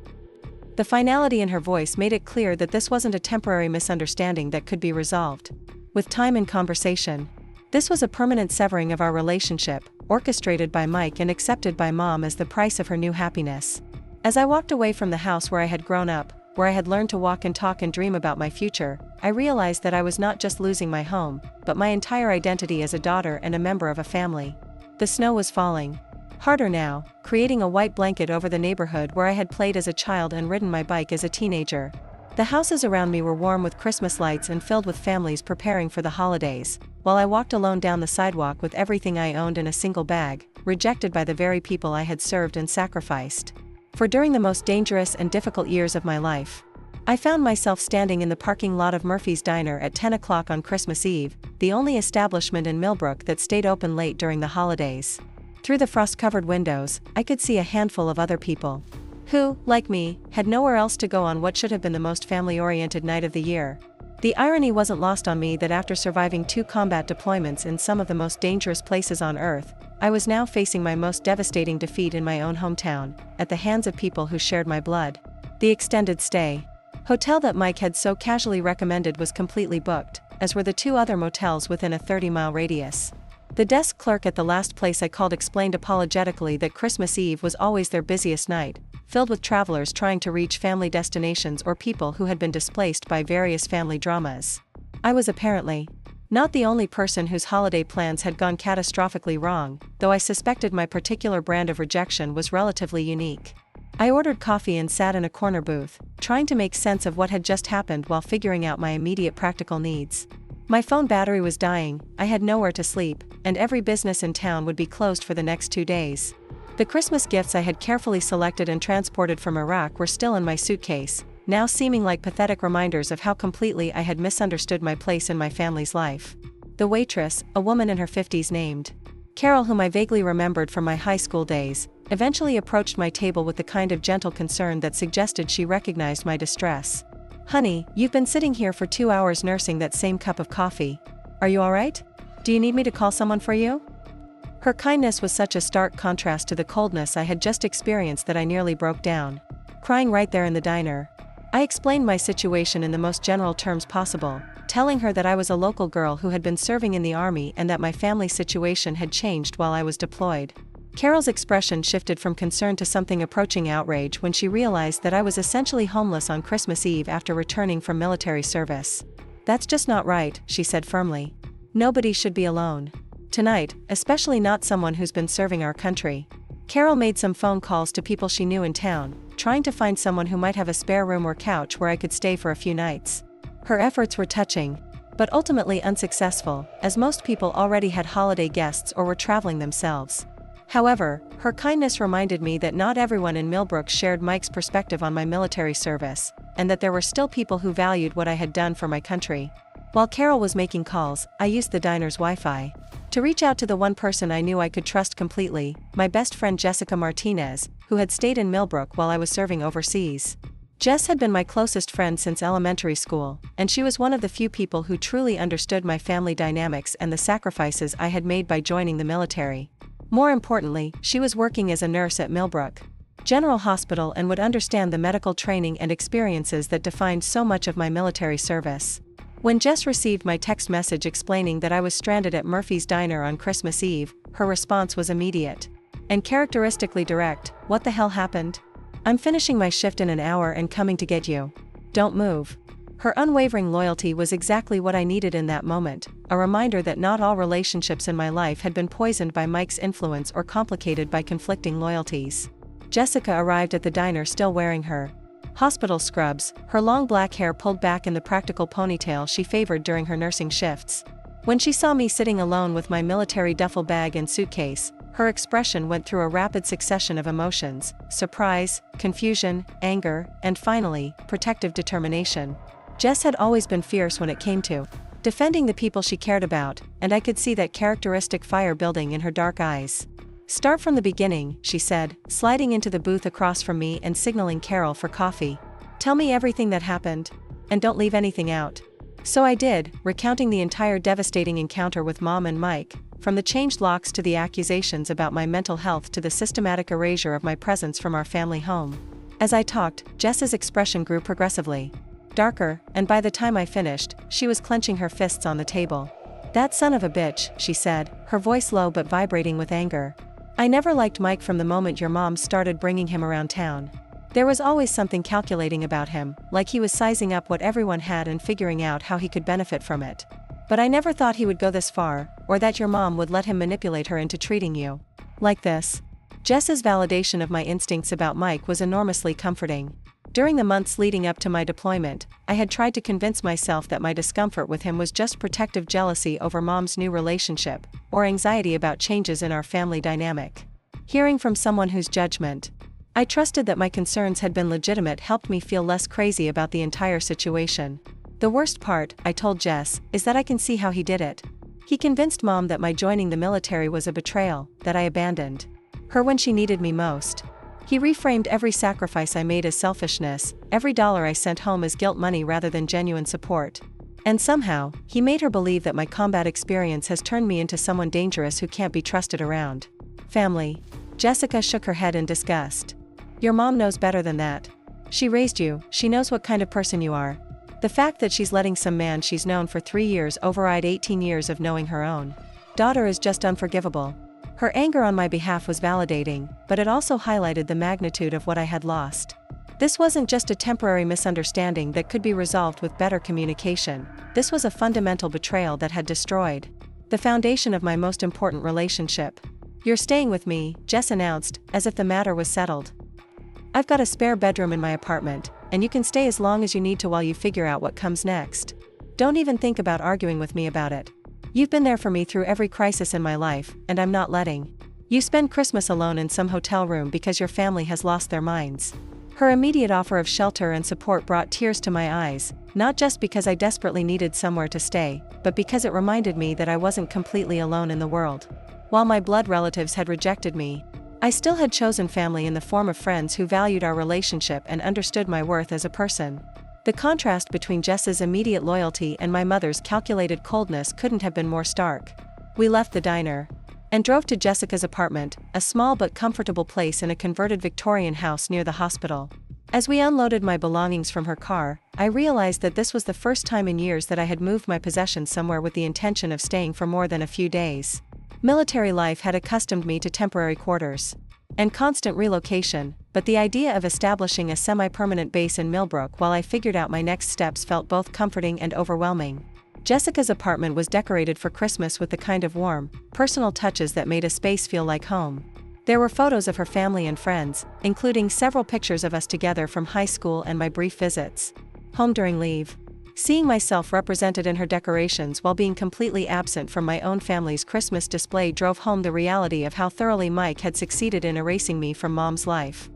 The finality in her voice made it clear that this wasn't a temporary misunderstanding that could be resolved with time and conversation. This was a permanent severing of our relationship, orchestrated by Mike and accepted by Mom as the price of her new happiness. As I walked away from the house where I had grown up, where I had learned to walk and talk and dream about my future, I realized that I was not just losing my home, but my entire identity as a daughter and a member of a family. The snow was falling harder now, creating a white blanket over the neighborhood where I had played as a child and ridden my bike as a teenager. The houses around me were warm with Christmas lights and filled with families preparing for the holidays, while I walked alone down the sidewalk with everything I owned in a single bag, rejected by the very people I had served and sacrificed for during the most dangerous and difficult years of my life. I found myself standing in the parking lot of Murphy's Diner at 10 o'clock on Christmas Eve, the only establishment in Millbrook that stayed open late during the holidays. Through the frost-covered windows, I could see a handful of other people who, like me, had nowhere else to go on what should have been the most family-oriented night of the year. The irony wasn't lost on me that after surviving 2 combat deployments in some of the most dangerous places on Earth, I was now facing my most devastating defeat in my own hometown, at the hands of people who shared my blood. The extended stay hotel that Mike had so casually recommended was completely booked, as were the 2 other motels within a 30-mile radius. The desk clerk at the last place I called explained apologetically that Christmas Eve was always their busiest night, filled with travelers trying to reach family destinations or people who had been displaced by various family dramas. I was apparently not the only person whose holiday plans had gone catastrophically wrong, though I suspected my particular brand of rejection was relatively unique. I ordered coffee and sat in a corner booth, trying to make sense of what had just happened while figuring out my immediate practical needs. My phone battery was dying, I had nowhere to sleep, and every business in town would be closed for the next 2 days. The Christmas gifts I had carefully selected and transported from Iraq were still in my suitcase, now seeming like pathetic reminders of how completely I had misunderstood my place in my family's life. The waitress, a woman in her 50s named Carol, whom I vaguely remembered from my high school days, eventually approached my table with the kind of gentle concern that suggested she recognized my distress. "Honey, you've been sitting here for 2 hours nursing that same cup of coffee. Are you alright? Do you need me to call someone for you?" Her kindness was such a stark contrast to the coldness I had just experienced that I nearly broke down, crying right there in the diner. I explained my situation in the most general terms possible, telling her that I was a local girl who had been serving in the army and that my family situation had changed while I was deployed. Carol's expression shifted from concern to something approaching outrage when she realized that I was essentially homeless on Christmas Eve after returning from military service. "That's just not right," she said firmly. "Nobody should be alone tonight, especially not someone who's been serving our country." Carol made some phone calls to people she knew in town, trying to find someone who might have a spare room or couch where I could stay for a few nights. Her efforts were touching, but ultimately unsuccessful, as most people already had holiday guests or were traveling themselves. However, her kindness reminded me that not everyone in Millbrook shared Mike's perspective on my military service, and that there were still people who valued what I had done for my country. While Carol was making calls, I used the diner's Wi-Fi to reach out to the one person I knew I could trust completely, my best friend Jessica Martinez, who had stayed in Millbrook while I was serving overseas. Jess had been my closest friend since elementary school, and she was one of the few people who truly understood my family dynamics and the sacrifices I had made by joining the military. More importantly, she was working as a nurse at Millbrook General Hospital and would understand the medical training and experiences that defined so much of my military service. When Jess received my text message explaining that I was stranded at Murphy's Diner on Christmas Eve, her response was immediate and characteristically direct. "What the hell happened? I'm finishing my shift in an hour and coming to get you. Don't move." Her unwavering loyalty was exactly what I needed in that moment, a reminder that not all relationships in my life had been poisoned by Mike's influence or complicated by conflicting loyalties. Jessica arrived at the diner still wearing her hospital scrubs, her long black hair pulled back in the practical ponytail she favored during her nursing shifts. When she saw me sitting alone with my military duffel bag and suitcase, her expression went through a rapid succession of emotions: surprise, confusion, anger, and finally, protective determination. Jess had always been fierce when it came to defending the people she cared about, and I could see that characteristic fire building in her dark eyes. "Start from the beginning," she said, sliding into the booth across from me and signaling Carol for coffee. "Tell me everything that happened. And don't leave anything out." So I did, recounting the entire devastating encounter with Mom and Mike, from the changed locks to the accusations about my mental health to the systematic erasure of my presence from our family home. As I talked, Jess's expression grew progressively darker, and by the time I finished, she was clenching her fists on the table. "That son of a bitch," she said, her voice low but vibrating with anger. "I never liked Mike from the moment your mom started bringing him around town. There was always something calculating about him, like he was sizing up what everyone had and figuring out how he could benefit from it. But I never thought he would go this far, or that your mom would let him manipulate her into treating you like this." Jess's validation of my instincts about Mike was enormously comforting. During the months leading up to my deployment, I had tried to convince myself that my discomfort with him was just protective jealousy over Mom's new relationship, or anxiety about changes in our family dynamic. Hearing from someone whose judgment I trusted that my concerns had been legitimate helped me feel less crazy about the entire situation. "The worst part," I told Jess, "is that I can see how he did it. He convinced Mom that my joining the military was a betrayal, that I abandoned her when she needed me most. He reframed every sacrifice I made as selfishness, every dollar I sent home as guilt money rather than genuine support. And somehow, he made her believe that my combat experience has turned me into someone dangerous who can't be trusted around family." Jessica shook her head in disgust. "Your mom knows better than that. She raised you, she knows what kind of person you are. The fact that she's letting some man she's known for 3 years override 18 years of knowing her own daughter is just unforgivable." Her anger on my behalf was validating, but it also highlighted the magnitude of what I had lost. This wasn't just a temporary misunderstanding that could be resolved with better communication. This was a fundamental betrayal that had destroyed the foundation of my most important relationship. "You're staying with me," Jess announced, as if the matter was settled. "I've got a spare bedroom in my apartment, and you can stay as long as you need to while you figure out what comes next. Don't even think about arguing with me about it. You've been there for me through every crisis in my life, and I'm not letting you spend Christmas alone in some hotel room because your family has lost their minds." Her immediate offer of shelter and support brought tears to my eyes, not just because I desperately needed somewhere to stay, but because it reminded me that I wasn't completely alone in the world. While my blood relatives had rejected me, I still had chosen family in the form of friends who valued our relationship and understood my worth as a person. The contrast between Jess's immediate loyalty and my mother's calculated coldness couldn't have been more stark. We left the diner and drove to Jessica's apartment, a small but comfortable place in a converted Victorian house near the hospital. As we unloaded my belongings from her car, I realized that this was the first time in years that I had moved my possessions somewhere with the intention of staying for more than a few days. Military life had accustomed me to temporary quarters and constant relocation, but the idea of establishing a semi-permanent base in Millbrook while I figured out my next steps felt both comforting and overwhelming. Jessica's apartment was decorated for Christmas with the kind of warm, personal touches that made a space feel like home. There were photos of her family and friends, including several pictures of us together from high school and my brief visits home during leave. Seeing myself represented in her decorations while being completely absent from my own family's Christmas display drove home the reality of how thoroughly Mike had succeeded in erasing me from Mom's life.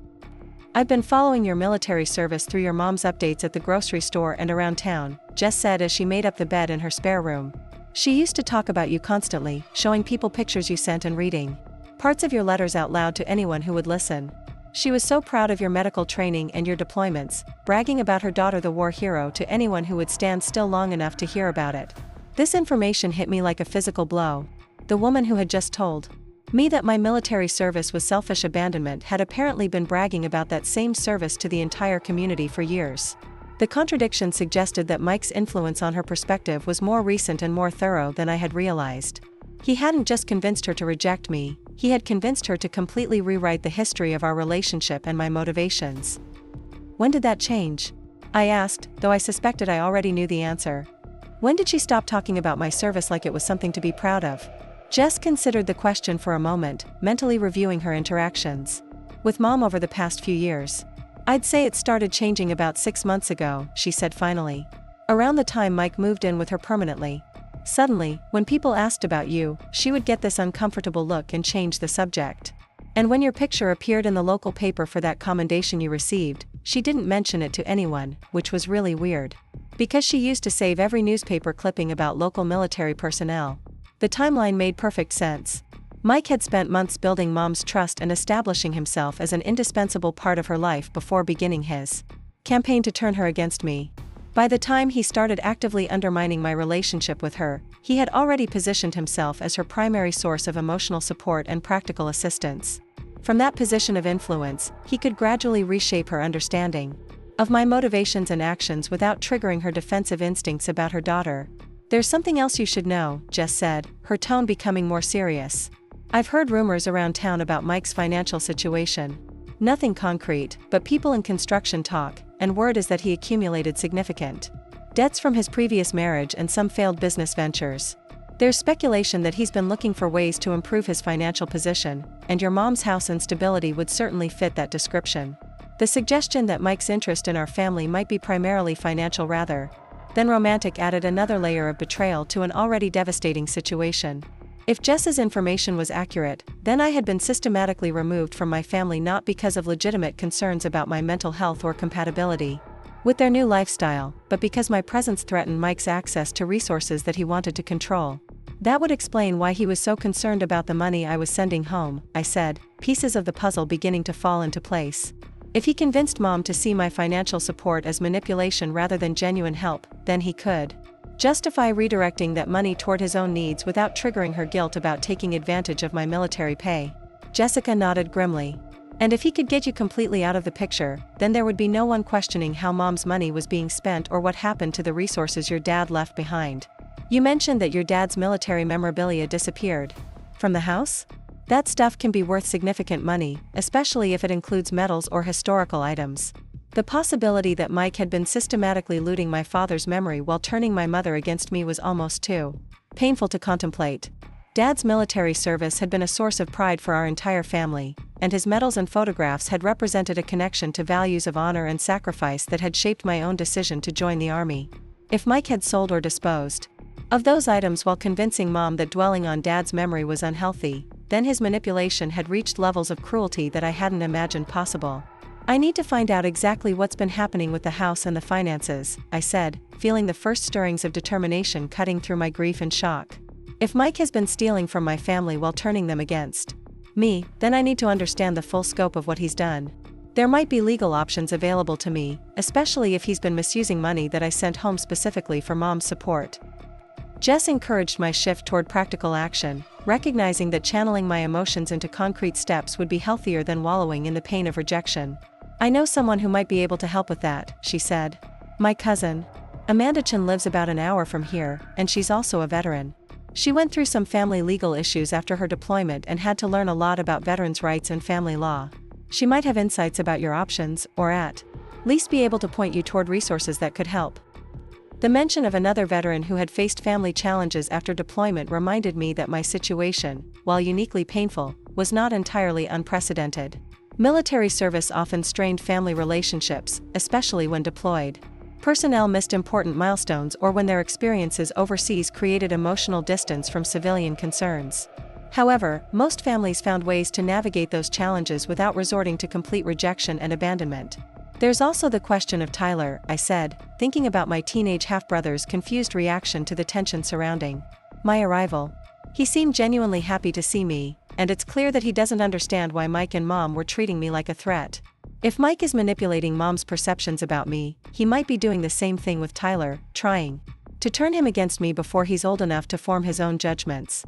"I've been following your military service through your mom's updates at the grocery store and around town," Jess said as she made up the bed in her spare room. "She used to talk about you constantly, showing people pictures you sent and reading parts of your letters out loud to anyone who would listen. She was so proud of your medical training and your deployments, bragging about her daughter the war hero to anyone who would stand still long enough to hear about it." This information hit me like a physical blow. The woman who had just told me that my military service was selfish abandonment had apparently been bragging about that same service to the entire community for years. The contradiction suggested that Mike's influence on her perspective was more recent and more thorough than I had realized. He hadn't just convinced her to reject me, he had convinced her to completely rewrite the history of our relationship and my motivations. "When did that change?" I asked, though I suspected I already knew the answer. "When did she stop talking about my service like it was something to be proud of?" Jess considered the question for a moment, mentally reviewing her interactions with Mom over the past few years. "I'd say it started changing about 6 months ago," she said finally. "Around the time Mike moved in with her permanently. Suddenly, when people asked about you, she would get this uncomfortable look and change the subject. And when your picture appeared in the local paper for that commendation you received, she didn't mention it to anyone, which was really weird. Because she used to save every newspaper clipping about local military personnel." The timeline made perfect sense. Mike had spent months building Mom's trust and establishing himself as an indispensable part of her life before beginning his campaign to turn her against me. By the time he started actively undermining my relationship with her, he had already positioned himself as her primary source of emotional support and practical assistance. From that position of influence, he could gradually reshape her understanding of my motivations and actions without triggering her defensive instincts about her daughter. "There's something else you should know," Jess said, her tone becoming more serious. "I've heard rumors around town about Mike's financial situation. Nothing concrete, but people in construction talk, and word is that he accumulated significant debts from his previous marriage and some failed business ventures. There's speculation that he's been looking for ways to improve his financial position, and your mom's house instability would certainly fit that description." The suggestion that Mike's interest in our family might be primarily financial rather than romantic added another layer of betrayal to an already devastating situation. If Jess's information was accurate, then I had been systematically removed from my family not because of legitimate concerns about my mental health or compatibility with their new lifestyle, but because my presence threatened Mike's access to resources that he wanted to control. "That would explain why he was so concerned about the money I was sending home," I said, pieces of the puzzle beginning to fall into place. "If he convinced Mom to see my financial support as manipulation rather than genuine help, then he could justify redirecting that money toward his own needs without triggering her guilt about taking advantage of my military pay." Jessica nodded grimly. "And if he could get you completely out of the picture, then there would be no one questioning how Mom's money was being spent or what happened to the resources your dad left behind. You mentioned that your dad's military memorabilia disappeared from the house? That stuff can be worth significant money, especially if it includes medals or historical items." The possibility that Mike had been systematically looting my father's memory while turning my mother against me was almost too painful to contemplate. Dad's military service had been a source of pride for our entire family, and his medals and photographs had represented a connection to values of honor and sacrifice that had shaped my own decision to join the army. If Mike had sold or disposed of those items while convincing Mom that dwelling on Dad's memory was unhealthy, then his manipulation had reached levels of cruelty that I hadn't imagined possible. "I need to find out exactly what's been happening with the house and the finances," I said, feeling the first stirrings of determination cutting through my grief and shock. "If Mike has been stealing from my family while turning them against me, then I need to understand the full scope of what he's done. There might be legal options available to me, especially if he's been misusing money that I sent home specifically for Mom's support." Jess encouraged my shift toward practical action, recognizing that channeling my emotions into concrete steps would be healthier than wallowing in the pain of rejection. "I know someone who might be able to help with that," she said. "My cousin. Amanda Chen lives about an hour from here, and she's also a veteran. She went through some family legal issues after her deployment and had to learn a lot about veterans' rights and family law. She might have insights about your options, or at least be able to point you toward resources that could help." The mention of another veteran who had faced family challenges after deployment reminded me that my situation, while uniquely painful, was not entirely unprecedented. Military service often strained family relationships, especially when deployed. Personnel missed important milestones or when their experiences overseas created emotional distance from civilian concerns. However, most families found ways to navigate those challenges without resorting to complete rejection and abandonment. "There's also the question of Tyler," I said, thinking about my teenage half-brother's confused reaction to the tension surrounding my arrival. "He seemed genuinely happy to see me, and it's clear that he doesn't understand why Mike and Mom were treating me like a threat. If Mike is manipulating Mom's perceptions about me, he might be doing the same thing with Tyler, trying to turn him against me before he's old enough to form his own judgments."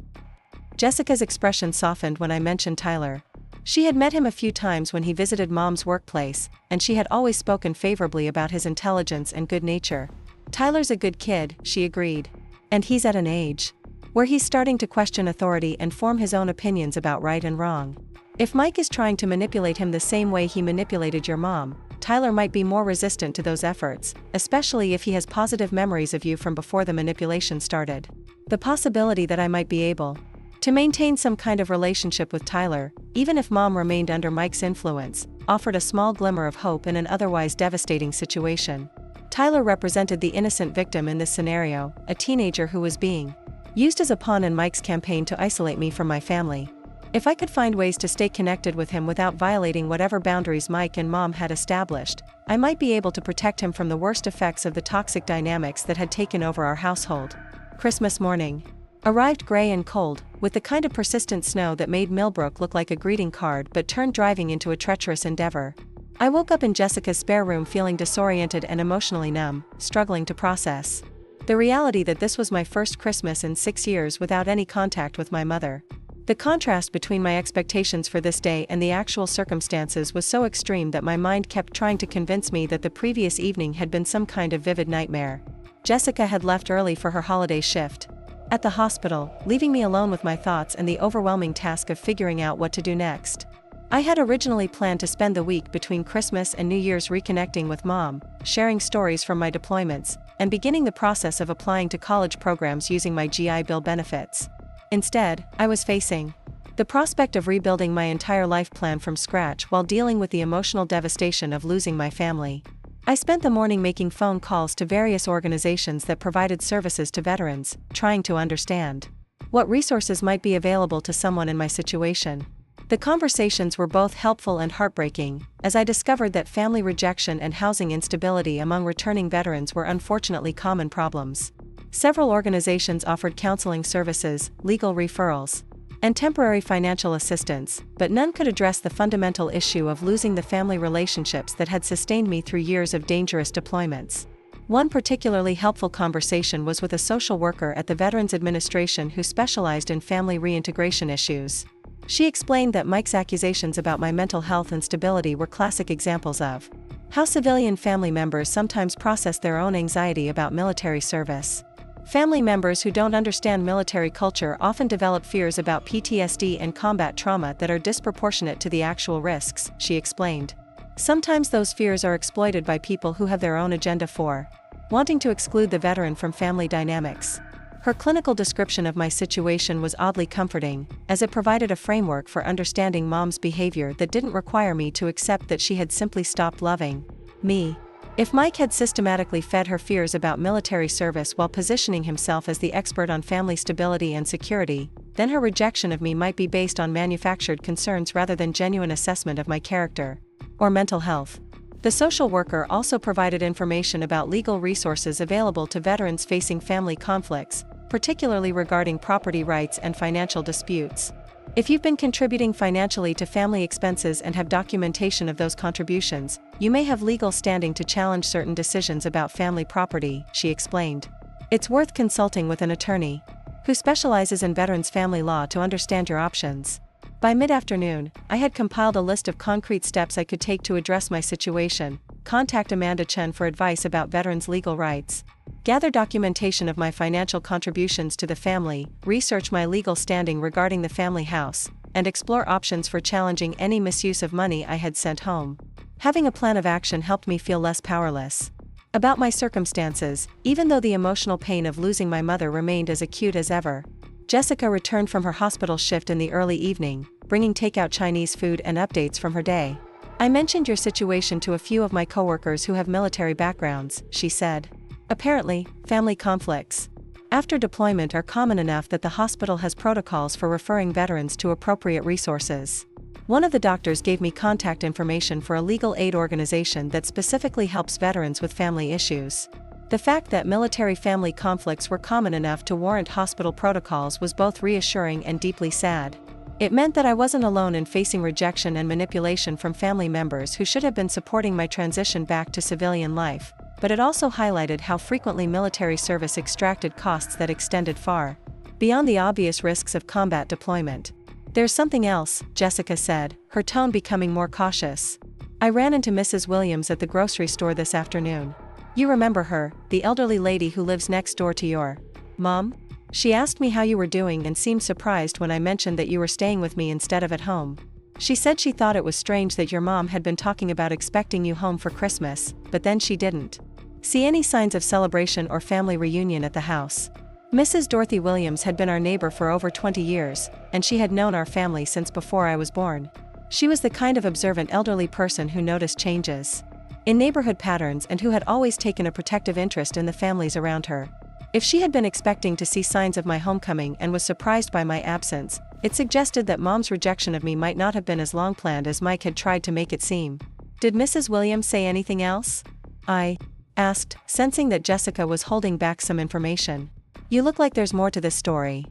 Jessica's expression softened when I mentioned Tyler. She had met him a few times when he visited Mom's workplace, and she had always spoken favorably about his intelligence and good nature. "Tyler's a good kid," she agreed. "And he's at an age where he's starting to question authority and form his own opinions about right and wrong. If Mike is trying to manipulate him the same way he manipulated your mom, Tyler might be more resistant to those efforts, especially if he has positive memories of you from before the manipulation started." The possibility that I might be able to maintain some kind of relationship with Tyler, even if Mom remained under Mike's influence, offered a small glimmer of hope in an otherwise devastating situation. Tyler represented the innocent victim in this scenario, a teenager who was being used as a pawn in Mike's campaign to isolate me from my family. If I could find ways to stay connected with him without violating whatever boundaries Mike and Mom had established, I might be able to protect him from the worst effects of the toxic dynamics that had taken over our household. Christmas morning arrived gray and cold, with the kind of persistent snow that made Millbrook look like a greeting card but turned driving into a treacherous endeavor. I woke up in Jessica's spare room feeling disoriented and emotionally numb, struggling to process the reality that this was my first Christmas in 6 years without any contact with my mother. The contrast between my expectations for this day and the actual circumstances was so extreme that my mind kept trying to convince me that the previous evening had been some kind of vivid nightmare. Jessica had left early for her holiday shift at the hospital, leaving me alone with my thoughts and the overwhelming task of figuring out what to do next. I had originally planned to spend the week between Christmas and New Year's reconnecting with Mom, sharing stories from my deployments, and beginning the process of applying to college programs using my GI Bill benefits. Instead, I was facing the prospect of rebuilding my entire life plan from scratch while dealing with the emotional devastation of losing my family. I spent the morning making phone calls to various organizations that provided services to veterans, trying to understand what resources might be available to someone in my situation. The conversations were both helpful and heartbreaking, as I discovered that family rejection and housing instability among returning veterans were unfortunately common problems. Several organizations offered counseling services, legal referrals, and temporary financial assistance, but none could address the fundamental issue of losing the family relationships that had sustained me through years of dangerous deployments. One particularly helpful conversation was with a social worker at the Veterans Administration who specialized in family reintegration issues. She explained that Mike's accusations about my mental health and stability were classic examples of how civilian family members sometimes process their own anxiety about military service. Family members who don't understand military culture often develop fears about PTSD and combat trauma that are disproportionate to the actual risks, she explained. Sometimes those fears are exploited by people who have their own agenda for wanting to exclude the veteran from family dynamics. Her clinical description of my situation was oddly comforting, as it provided a framework for understanding Mom's behavior that didn't require me to accept that she had simply stopped loving me. If Mike had systematically fed her fears about military service while positioning himself as the expert on family stability and security, then her rejection of me might be based on manufactured concerns rather than genuine assessment of my character or mental health. The social worker also provided information about legal resources available to veterans facing family conflicts, particularly regarding property rights and financial disputes. If you've been contributing financially to family expenses and have documentation of those contributions, you may have legal standing to challenge certain decisions about family property, she explained. It's worth consulting with an attorney who specializes in veterans' family law to understand your options. By mid-afternoon, I had compiled a list of concrete steps I could take to address my situation: contact Amanda Chen for advice about veterans' legal rights, gather documentation of my financial contributions to the family, research my legal standing regarding the family house, and explore options for challenging any misuse of money I had sent home. Having a plan of action helped me feel less powerless. About my circumstances, even though the emotional pain of losing my mother remained as acute as ever, Jessica returned from her hospital shift in the early evening, bringing takeout Chinese food and updates from her day. "I mentioned your situation to a few of my coworkers who have military backgrounds," she said. "Apparently, family conflicts after deployment are common enough that the hospital has protocols for referring veterans to appropriate resources. One of the doctors gave me contact information for a legal aid organization that specifically helps veterans with family issues." The fact that military family conflicts were common enough to warrant hospital protocols was both reassuring and deeply sad. It meant that I wasn't alone in facing rejection and manipulation from family members who should have been supporting my transition back to civilian life, but it also highlighted how frequently military service extracted costs that extended far beyond the obvious risks of combat deployment. "There's something else," Jessica said, her tone becoming more cautious. "I ran into Mrs. Williams at the grocery store this afternoon. You remember her, the elderly lady who lives next door to your mom? She asked me how you were doing and seemed surprised when I mentioned that you were staying with me instead of at home. She said she thought it was strange that your mom had been talking about expecting you home for Christmas, but then she didn't see any signs of celebration or family reunion at the house." Mrs. Dorothy Williams had been our neighbor for over 20 years, and she had known our family since before I was born. She was the kind of observant elderly person who noticed changes in neighborhood patterns and who had always taken a protective interest in the families around her. If she had been expecting to see signs of my homecoming and was surprised by my absence, it suggested that Mom's rejection of me might not have been as long planned as Mike had tried to make it seem. "Did Mrs. Williams say anything else?" I asked, sensing that Jessica was holding back some information. "You look like there's more to this story."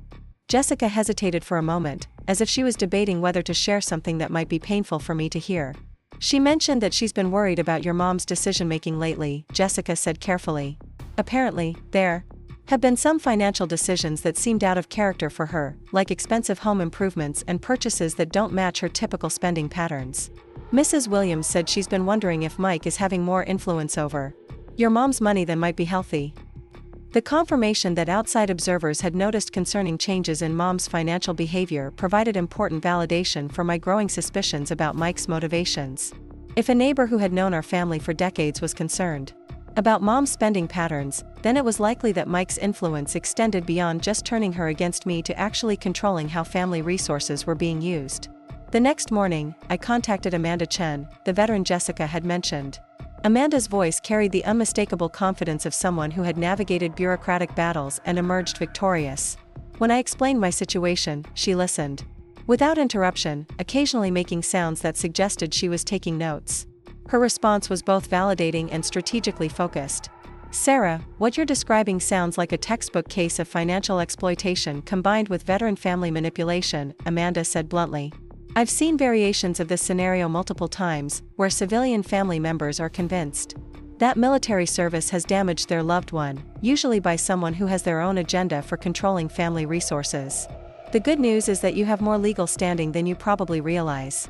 Jessica hesitated for a moment, as if she was debating whether to share something that might be painful for me to hear. "She mentioned that she's been worried about your mom's decision-making lately," Jessica said carefully. "Apparently, there have been some financial decisions that seemed out of character for her, like expensive home improvements and purchases that don't match her typical spending patterns. Mrs. Williams said she's been wondering if Mike is having more influence over your mom's money than might be healthy." The confirmation that outside observers had noticed concerning changes in Mom's financial behavior provided important validation for my growing suspicions about Mike's motivations. If a neighbor who had known our family for decades was concerned about Mom's spending patterns, then it was likely that Mike's influence extended beyond just turning her against me to actually controlling how family resources were being used. The next morning, I contacted Amanda Chen, the veteran Jessica had mentioned. Amanda's voice carried the unmistakable confidence of someone who had navigated bureaucratic battles and emerged victorious. When I explained my situation, she listened without interruption, occasionally making sounds that suggested she was taking notes. Her response was both validating and strategically focused. "Sarah, what you're describing sounds like a textbook case of financial exploitation combined with veteran family manipulation," Amanda said bluntly. "I've seen variations of this scenario multiple times, where civilian family members are convinced that military service has damaged their loved one, usually by someone who has their own agenda for controlling family resources. The good news is that you have more legal standing than you probably realize."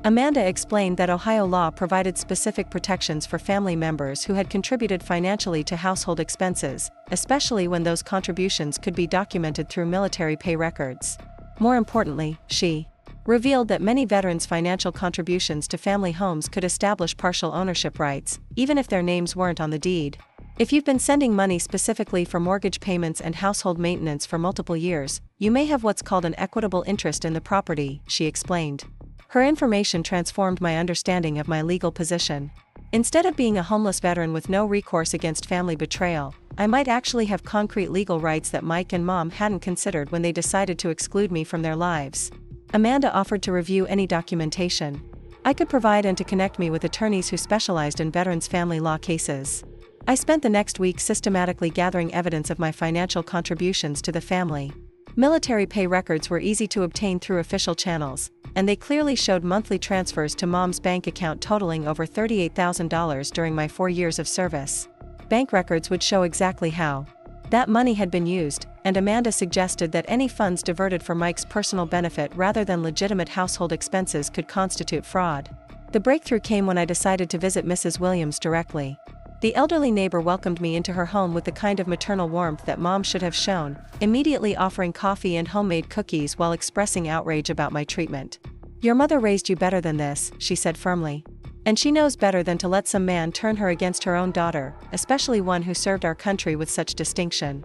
Amanda explained that Ohio law provided specific protections for family members who had contributed financially to household expenses, especially when those contributions could be documented through military pay records. More importantly, she revealed that many veterans' financial contributions to family homes could establish partial ownership rights, even if their names weren't on the deed. "If you've been sending money specifically for mortgage payments and household maintenance for multiple years, you may have what's called an equitable interest in the property," she explained. Her information transformed my understanding of my legal position. Instead of being a homeless veteran with no recourse against family betrayal, I might actually have concrete legal rights that Mike and Mom hadn't considered when they decided to exclude me from their lives. Amanda offered to review any documentation I could provide and to connect me with attorneys who specialized in veterans' family law cases. I spent the next week systematically gathering evidence of my financial contributions to the family. Military pay records were easy to obtain through official channels, and they clearly showed monthly transfers to Mom's bank account totaling over $38,000 during my 4 years of service. Bank records would show exactly how That money had been used, and Amanda suggested that any funds diverted for Mike's personal benefit rather than legitimate household expenses could constitute fraud. The breakthrough came when I decided to visit Mrs. Williams directly. The elderly neighbor welcomed me into her home with the kind of maternal warmth that Mom should have shown, immediately offering coffee and homemade cookies while expressing outrage about my treatment. "Your mother raised you better than this," she said firmly. "And she knows better than to let some man turn her against her own daughter, especially one who served our country with such distinction."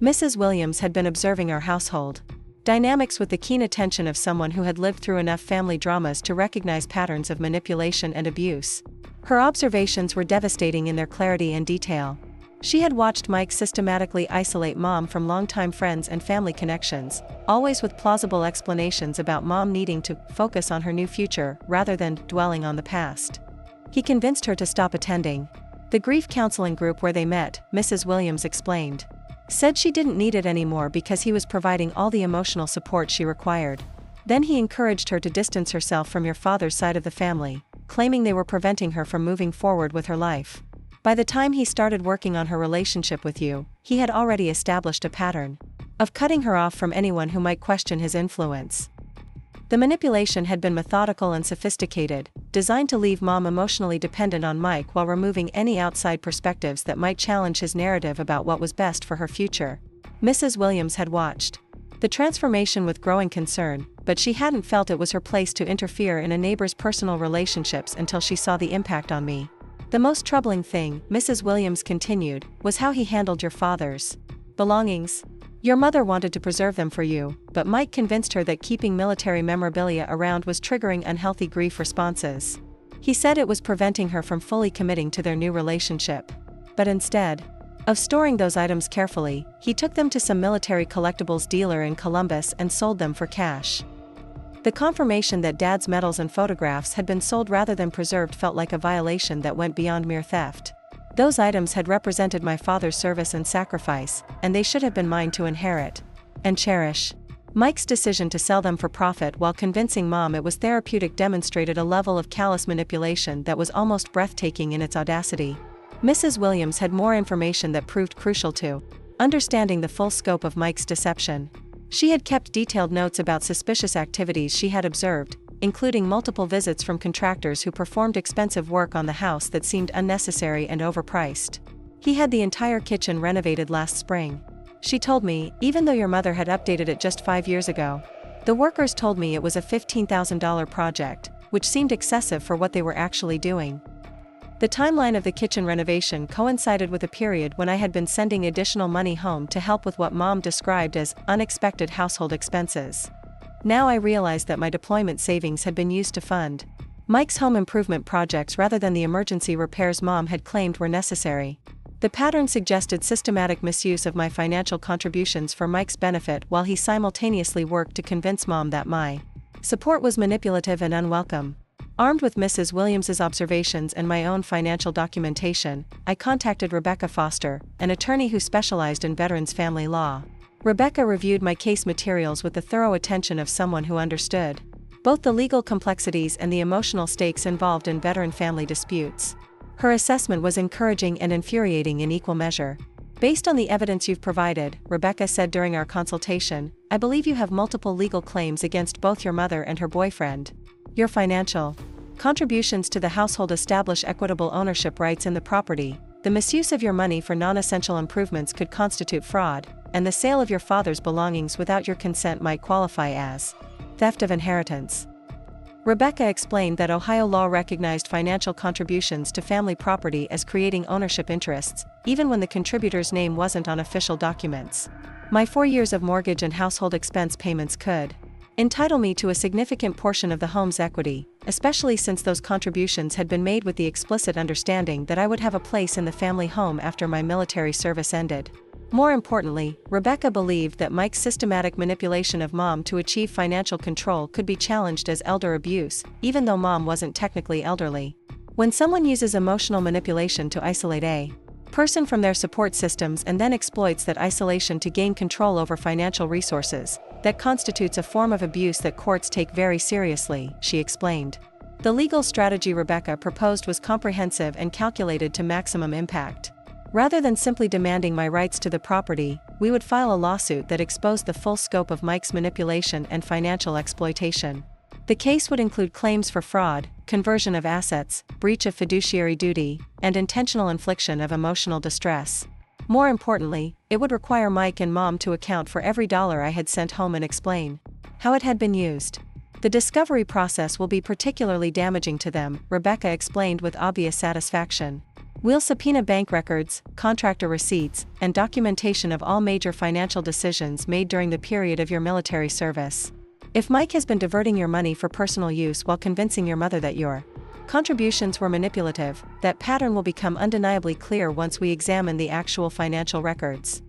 Mrs. Williams had been observing our household dynamics with the keen attention of someone who had lived through enough family dramas to recognize patterns of manipulation and abuse. Her observations were devastating in their clarity and detail. She had watched Mike systematically isolate Mom from longtime friends and family connections, always with plausible explanations about Mom needing to focus on her new future rather than dwelling on the past. He convinced her to stop attending the grief counseling group where they met, Mrs. Williams explained. Said she didn't need it anymore because he was providing all the emotional support she required. Then he encouraged her to distance herself from your father's side of the family, claiming they were preventing her from moving forward with her life. By the time he started working on her relationship with you, he had already established a pattern of cutting her off from anyone who might question his influence. The manipulation had been methodical and sophisticated, designed to leave Mom emotionally dependent on Mike while removing any outside perspectives that might challenge his narrative about what was best for her future. Mrs. Williams had watched the transformation with growing concern, but she hadn't felt it was her place to interfere in a neighbor's personal relationships until she saw the impact on me. "The most troubling thing," Mrs. Williams continued, "was how he handled your father's belongings. Your mother wanted to preserve them for you, but Mike convinced her that keeping military memorabilia around was triggering unhealthy grief responses. He said it was preventing her from fully committing to their new relationship. But instead of storing those items carefully, he took them to some military collectibles dealer in Columbus and sold them for cash." The confirmation that Dad's medals and photographs had been sold rather than preserved felt like a violation that went beyond mere theft. Those items had represented my father's service and sacrifice, and they should have been mine to inherit and cherish. Mike's decision to sell them for profit while convincing Mom it was therapeutic demonstrated a level of callous manipulation that was almost breathtaking in its audacity. Mrs. Williams had more information that proved crucial to understanding the full scope of Mike's deception. She had kept detailed notes about suspicious activities she had observed, including multiple visits from contractors who performed expensive work on the house that seemed unnecessary and overpriced. "He had the entire kitchen renovated last spring," she told me, "even though your mother had updated it just 5 years ago. The workers told me it was a $15,000 project, which seemed excessive for what they were actually doing." The timeline of the kitchen renovation coincided with a period when I had been sending additional money home to help with what Mom described as unexpected household expenses. Now I realized that my deployment savings had been used to fund Mike's home improvement projects rather than the emergency repairs Mom had claimed were necessary. The pattern suggested systematic misuse of my financial contributions for Mike's benefit while he simultaneously worked to convince Mom that my support was manipulative and unwelcome. Armed with Mrs. Williams's observations and my own financial documentation, I contacted Rebecca Foster, an attorney who specialized in veterans' family law. Rebecca reviewed my case materials with the thorough attention of someone who understood both the legal complexities and the emotional stakes involved in veteran family disputes. Her assessment was encouraging and infuriating in equal measure. "Based on the evidence you've provided," Rebecca said during our consultation, "I believe you have multiple legal claims against both your mother and her boyfriend. Your financial contributions to the household establish equitable ownership rights in the property. The misuse of your money for non-essential improvements could constitute fraud, and the sale of your father's belongings without your consent might qualify as theft of inheritance." Rebecca explained that Ohio law recognized financial contributions to family property as creating ownership interests, even when the contributor's name wasn't on official documents. "My 4 years of mortgage and household expense payments could entitle me to a significant portion of the home's equity, especially since those contributions had been made with the explicit understanding that I would have a place in the family home after my military service ended." More importantly, Rebecca believed that Mike's systematic manipulation of Mom to achieve financial control could be challenged as elder abuse, even though Mom wasn't technically elderly. When someone uses emotional manipulation to isolate a person from their support systems and then exploits that isolation to gain control over financial resources, that constitutes a form of abuse that courts take very seriously, she explained. The legal strategy Rebecca proposed was comprehensive and calculated to maximum impact. Rather than simply demanding my rights to the property, we would file a lawsuit that exposed the full scope of Mike's manipulation and financial exploitation. The case would include claims for fraud, conversion of assets, breach of fiduciary duty, and intentional infliction of emotional distress. More importantly, it would require Mike and Mom to account for every dollar I had sent home and explain how it had been used. The discovery process will be particularly damaging to them, Rebecca explained with obvious satisfaction. We'll subpoena bank records, contractor receipts, and documentation of all major financial decisions made during the period of your military service. If Mike has been diverting your money for personal use while convincing your mother that your contributions were manipulative, that pattern will become undeniably clear once we examine the actual financial records.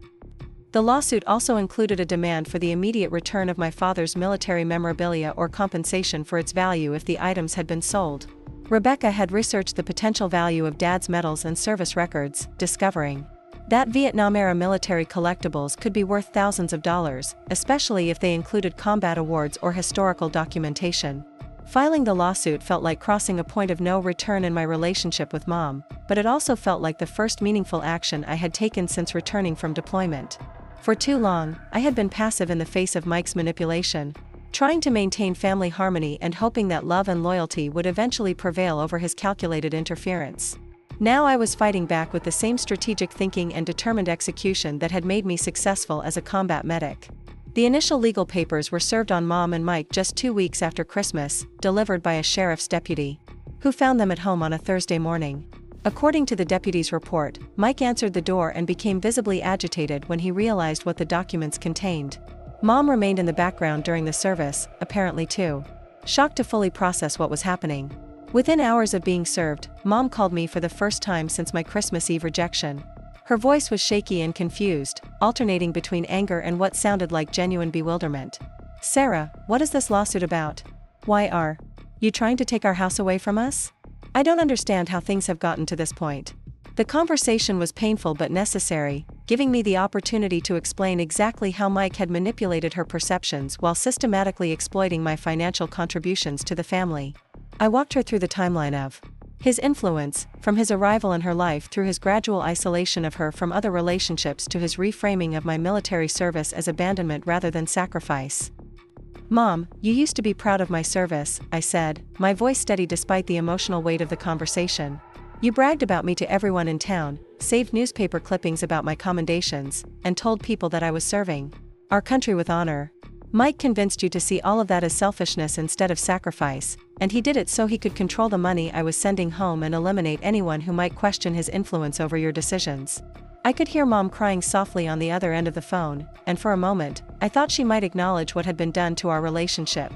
The lawsuit also included a demand for the immediate return of my father's military memorabilia or compensation for its value if the items had been sold. Rebecca had researched the potential value of Dad's medals and service records, discovering that Vietnam-era military collectibles could be worth thousands of dollars, especially if they included combat awards or historical documentation. Filing the lawsuit felt like crossing a point of no return in my relationship with Mom, but it also felt like the first meaningful action I had taken since returning from deployment. For too long, I had been passive in the face of Mike's manipulation, trying to maintain family harmony and hoping that love and loyalty would eventually prevail over his calculated interference. Now I was fighting back with the same strategic thinking and determined execution that had made me successful as a combat medic. The initial legal papers were served on Mom and Mike just 2 weeks after Christmas, delivered by a sheriff's deputy, who found them at home on a Thursday morning. According to the deputy's report, Mike answered the door and became visibly agitated when he realized what the documents contained. Mom remained in the background during the service, apparently too shocked to fully process what was happening. Within hours of being served, Mom called me for the first time since my Christmas Eve rejection. Her voice was shaky and confused, alternating between anger and what sounded like genuine bewilderment. "Sarah, what is this lawsuit about? Why are you trying to take our house away from us? I don't understand how things have gotten to this point." The conversation was painful but necessary, giving me the opportunity to explain exactly how Mike had manipulated her perceptions while systematically exploiting my financial contributions to the family. I walked her through the timeline of his influence, from his arrival in her life through his gradual isolation of her from other relationships to his reframing of my military service as abandonment rather than sacrifice. "Mom, you used to be proud of my service," I said, my voice steady despite the emotional weight of the conversation. "You bragged about me to everyone in town, saved newspaper clippings about my commendations, and told people that I was serving our country with honor. Mike convinced you to see all of that as selfishness instead of sacrifice, and he did it so he could control the money I was sending home and eliminate anyone who might question his influence over your decisions." I could hear Mom crying softly on the other end of the phone, and for a moment, I thought she might acknowledge what had been done to our relationship.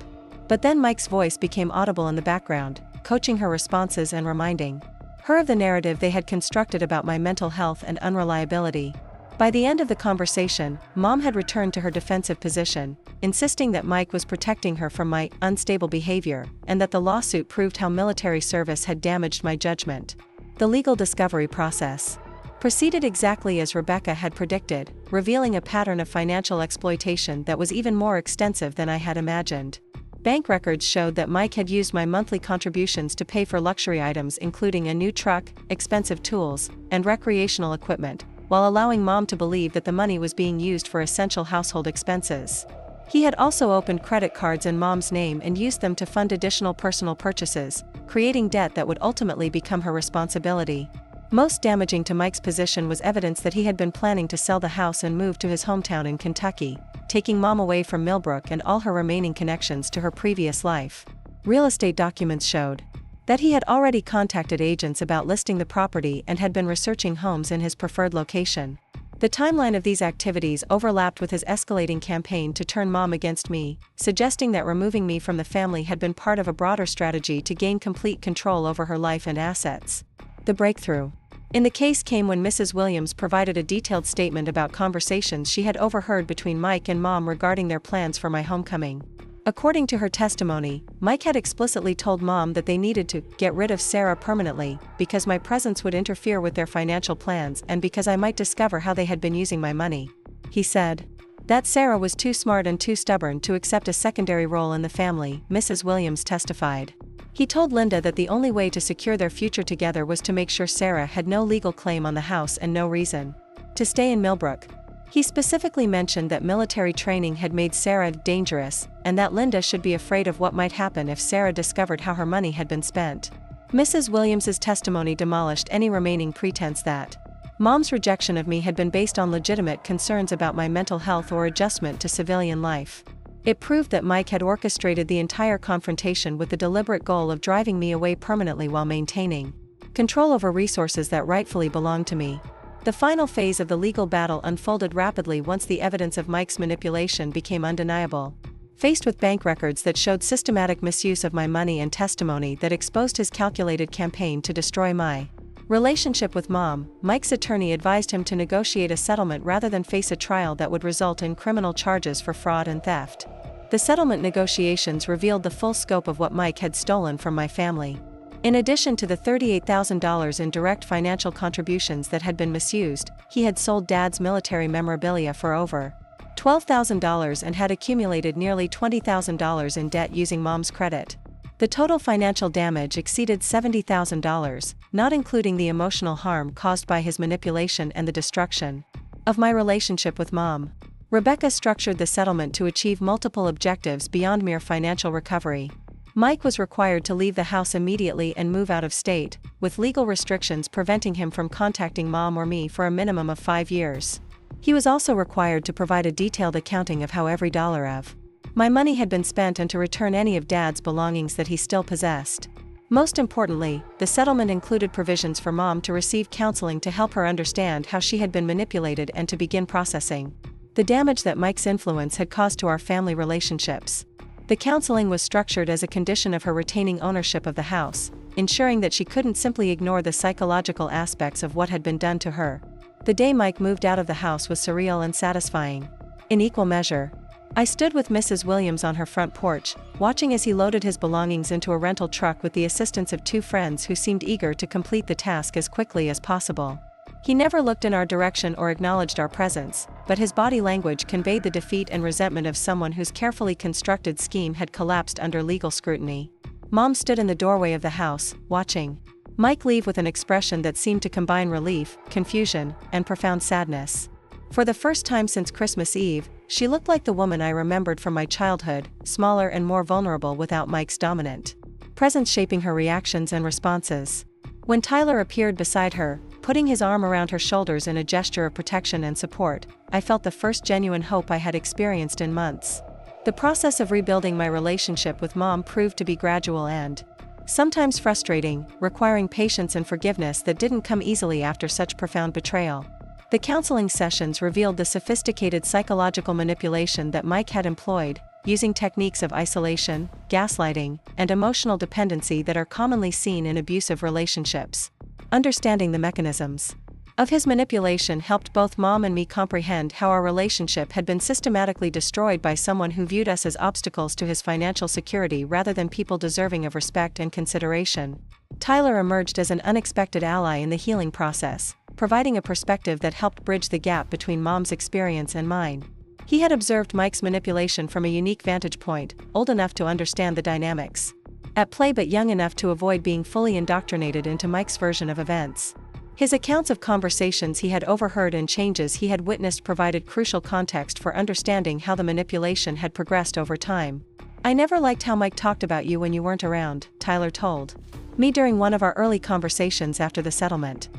But then Mike's voice became audible in the background, coaching her responses and reminding her of the narrative they had constructed about my mental health and unreliability. By the end of the conversation, Mom had returned to her defensive position, insisting that Mike was protecting her from my unstable behavior, and that the lawsuit proved how military service had damaged my judgment. The legal discovery process proceeded exactly as Rebecca had predicted, revealing a pattern of financial exploitation that was even more extensive than I had imagined. Bank records showed that Mike had used my monthly contributions to pay for luxury items including a new truck, expensive tools, and recreational equipment, while allowing Mom to believe that the money was being used for essential household expenses. He had also opened credit cards in Mom's name and used them to fund additional personal purchases, creating debt that would ultimately become her responsibility. Most damaging to Mike's position was evidence that he had been planning to sell the house and move to his hometown in Kentucky, taking Mom away from Millbrook and all her remaining connections to her previous life. Real estate documents showed that he had already contacted agents about listing the property and had been researching homes in his preferred location. The timeline of these activities overlapped with his escalating campaign to turn Mom against me, suggesting that removing me from the family had been part of a broader strategy to gain complete control over her life and assets. The breakthrough in the case came when Mrs. Williams provided a detailed statement about conversations she had overheard between Mike and Mom regarding their plans for my homecoming. According to her testimony, Mike had explicitly told Mom that they needed to get rid of Sarah permanently because my presence would interfere with their financial plans and because I might discover how they had been using my money. He said that Sarah was too smart and too stubborn to accept a secondary role in the family, Mrs. Williams testified. He told Linda that the only way to secure their future together was to make sure Sarah had no legal claim on the house and no reason to stay in Millbrook. He specifically mentioned that military training had made Sarah dangerous, and that Linda should be afraid of what might happen if Sarah discovered how her money had been spent. Mrs. Williams's testimony demolished any remaining pretense that Mom's rejection of me had been based on legitimate concerns about my mental health or adjustment to civilian life. It proved that Mike had orchestrated the entire confrontation with the deliberate goal of driving me away permanently while maintaining control over resources that rightfully belonged to me. The final phase of the legal battle unfolded rapidly once the evidence of Mike's manipulation became undeniable. Faced with bank records that showed systematic misuse of my money and testimony that exposed his calculated campaign to destroy my relationship with Mom, Mike's attorney advised him to negotiate a settlement rather than face a trial that would result in criminal charges for fraud and theft. The settlement negotiations revealed the full scope of what Mike had stolen from my family. In addition to the $38,000 in direct financial contributions that had been misused, he had sold Dad's military memorabilia for over $12,000 and had accumulated nearly $20,000 in debt using Mom's credit. The total financial damage exceeded $70,000, not including the emotional harm caused by his manipulation and the destruction of my relationship with Mom. Rebecca structured the settlement to achieve multiple objectives beyond mere financial recovery. Mike was required to leave the house immediately and move out of state, with legal restrictions preventing him from contacting Mom or me for a minimum of 5 years. He was also required to provide a detailed accounting of how every dollar of my money had been spent and to return any of Dad's belongings that he still possessed. Most importantly, the settlement included provisions for Mom to receive counseling to help her understand how she had been manipulated and to begin processing the damage that Mike's influence had caused to our family relationships. The counseling was structured as a condition of her retaining ownership of the house, ensuring that she couldn't simply ignore the psychological aspects of what had been done to her. The day Mike moved out of the house was surreal and satisfying. In equal measure, I stood with Mrs. Williams on her front porch, watching as he loaded his belongings into a rental truck with the assistance of 2 friends who seemed eager to complete the task as quickly as possible. He never looked in our direction or acknowledged our presence, but his body language conveyed the defeat and resentment of someone whose carefully constructed scheme had collapsed under legal scrutiny. Mom stood in the doorway of the house, watching Mike leave with an expression that seemed to combine relief, confusion, and profound sadness. For the first time since Christmas Eve, she looked like the woman I remembered from my childhood, smaller and more vulnerable without Mike's dominant presence shaping her reactions and responses. When Tyler appeared beside her, putting his arm around her shoulders in a gesture of protection and support, I felt the first genuine hope I had experienced in months. The process of rebuilding my relationship with Mom proved to be gradual and sometimes frustrating, requiring patience and forgiveness that didn't come easily after such profound betrayal. The counseling sessions revealed the sophisticated psychological manipulation that Mike had employed, using techniques of isolation, gaslighting, and emotional dependency that are commonly seen in abusive relationships. Understanding the mechanisms of his manipulation helped both Mom and me comprehend how our relationship had been systematically destroyed by someone who viewed us as obstacles to his financial security rather than people deserving of respect and consideration. Tyler emerged as an unexpected ally in the healing process, providing a perspective that helped bridge the gap between Mom's experience and mine. He had observed Mike's manipulation from a unique vantage point, old enough to understand the dynamics at play but young enough to avoid being fully indoctrinated into Mike's version of events. His accounts of conversations he had overheard and changes he had witnessed provided crucial context for understanding how the manipulation had progressed over time. "I never liked how Mike talked about you when you weren't around," Tyler told me during one of our early conversations after the settlement.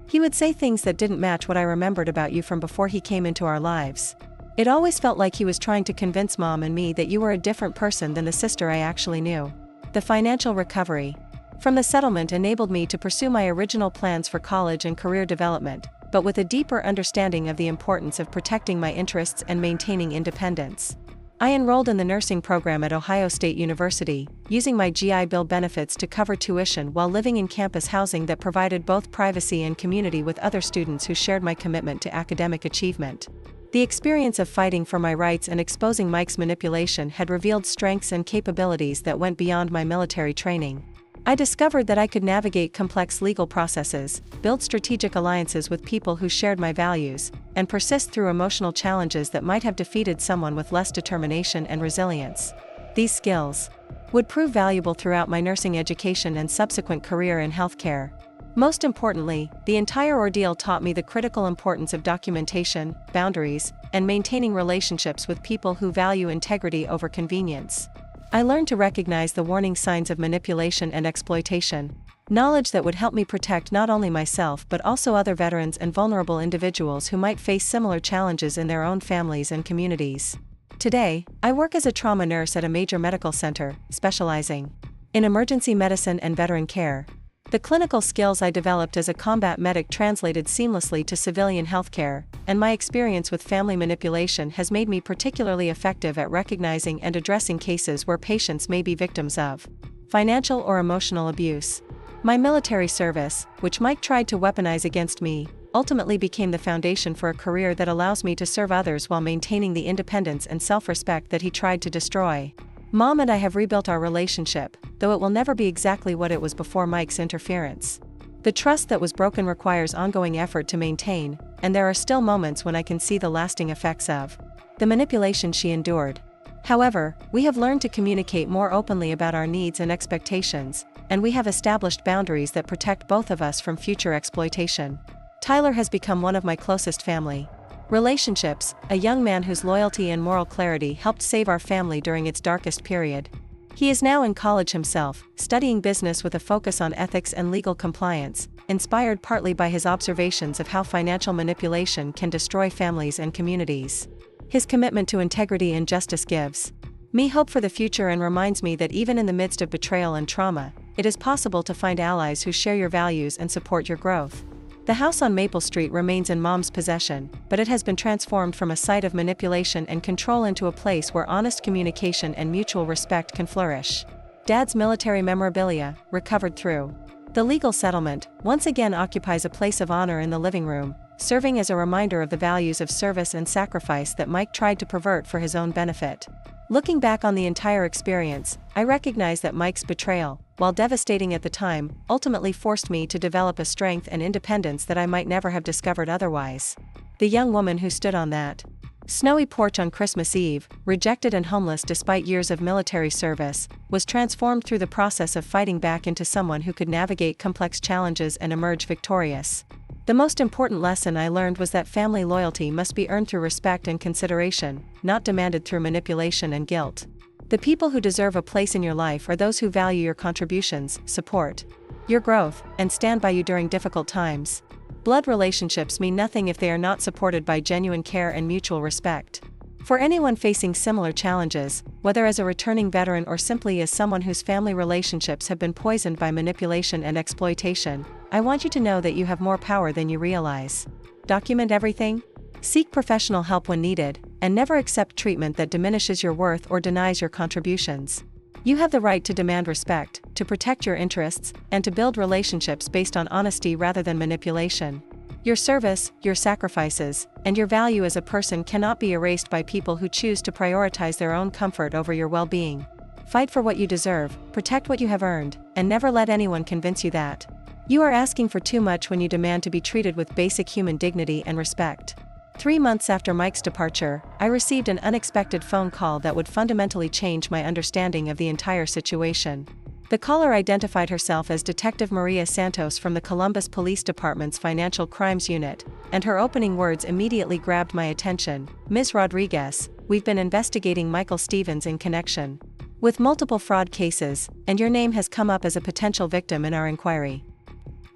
"He would say things that didn't match what I remembered about you from before he came into our lives. It always felt like he was trying to convince Mom and me that you were a different person than the sister I actually knew." The financial recovery from the settlement enabled me to pursue my original plans for college and career development, but with a deeper understanding of the importance of protecting my interests and maintaining independence. I enrolled in the nursing program at Ohio State University, using my GI Bill benefits to cover tuition while living in campus housing that provided both privacy and community with other students who shared my commitment to academic achievement. The experience of fighting for my rights and exposing Mike's manipulation had revealed strengths and capabilities that went beyond my military training. I discovered that I could navigate complex legal processes, build strategic alliances with people who shared my values, and persist through emotional challenges that might have defeated someone with less determination and resilience. These skills would prove valuable throughout my nursing education and subsequent career in healthcare. Most importantly, the entire ordeal taught me the critical importance of documentation, boundaries, and maintaining relationships with people who value integrity over convenience. I learned to recognize the warning signs of manipulation and exploitation, knowledge that would help me protect not only myself but also other veterans and vulnerable individuals who might face similar challenges in their own families and communities. Today, I work as a trauma nurse at a major medical center, specializing in emergency medicine and veteran care. The clinical skills I developed as a combat medic translated seamlessly to civilian healthcare, and my experience with family manipulation has made me particularly effective at recognizing and addressing cases where patients may be victims of financial or emotional abuse. My military service, which Mike tried to weaponize against me, ultimately became the foundation for a career that allows me to serve others while maintaining the independence and self-respect that he tried to destroy. Mom and I have rebuilt our relationship, though it will never be exactly what it was before Mike's interference. The trust that was broken requires ongoing effort to maintain, and there are still moments when I can see the lasting effects of the manipulation she endured. However, we have learned to communicate more openly about our needs and expectations, and we have established boundaries that protect both of us from future exploitation. Tyler has become one of my closest family relationships, a young man whose loyalty and moral clarity helped save our family during its darkest period. He is now in college himself, studying business with a focus on ethics and legal compliance, inspired partly by his observations of how financial manipulation can destroy families and communities. His commitment to integrity and justice gives me hope for the future and reminds me that even in the midst of betrayal and trauma, it is possible to find allies who share your values and support your growth. The house on Maple Street remains in Mom's possession, but it has been transformed from a site of manipulation and control into a place where honest communication and mutual respect can flourish. Dad's military memorabilia, recovered through the legal settlement, once again occupies a place of honor in the living room, serving as a reminder of the values of service and sacrifice that Mike tried to pervert for his own benefit. Looking back on the entire experience, I recognize that Mike's betrayal, while devastating at the time, ultimately forced me to develop a strength and independence that I might never have discovered otherwise. The young woman who stood on that snowy porch on Christmas Eve, rejected and homeless despite years of military service, was transformed through the process of fighting back into someone who could navigate complex challenges and emerge victorious. The most important lesson I learned was that family loyalty must be earned through respect and consideration, not demanded through manipulation and guilt. The people who deserve a place in your life are those who value your contributions, support your growth, and stand by you during difficult times. Blood relationships mean nothing if they are not supported by genuine care and mutual respect. For anyone facing similar challenges, whether as a returning veteran or simply as someone whose family relationships have been poisoned by manipulation and exploitation, I want you to know that you have more power than you realize. Document everything, seek professional help when needed, and never accept treatment that diminishes your worth or denies your contributions. You have the right to demand respect, to protect your interests, and to build relationships based on honesty rather than manipulation. Your service, your sacrifices, and your value as a person cannot be erased by people who choose to prioritize their own comfort over your well-being. Fight for what you deserve, protect what you have earned, and never let anyone convince you that you are asking for too much when you demand to be treated with basic human dignity and respect. 3 months after Mike's departure, I received an unexpected phone call that would fundamentally change my understanding of the entire situation. The caller identified herself as Detective Maria Santos from the Columbus Police Department's Financial Crimes Unit, and her opening words immediately grabbed my attention. "Ms. Rodriguez, we've been investigating Michael Stevens in connection with multiple fraud cases, and your name has come up as a potential victim in our inquiry."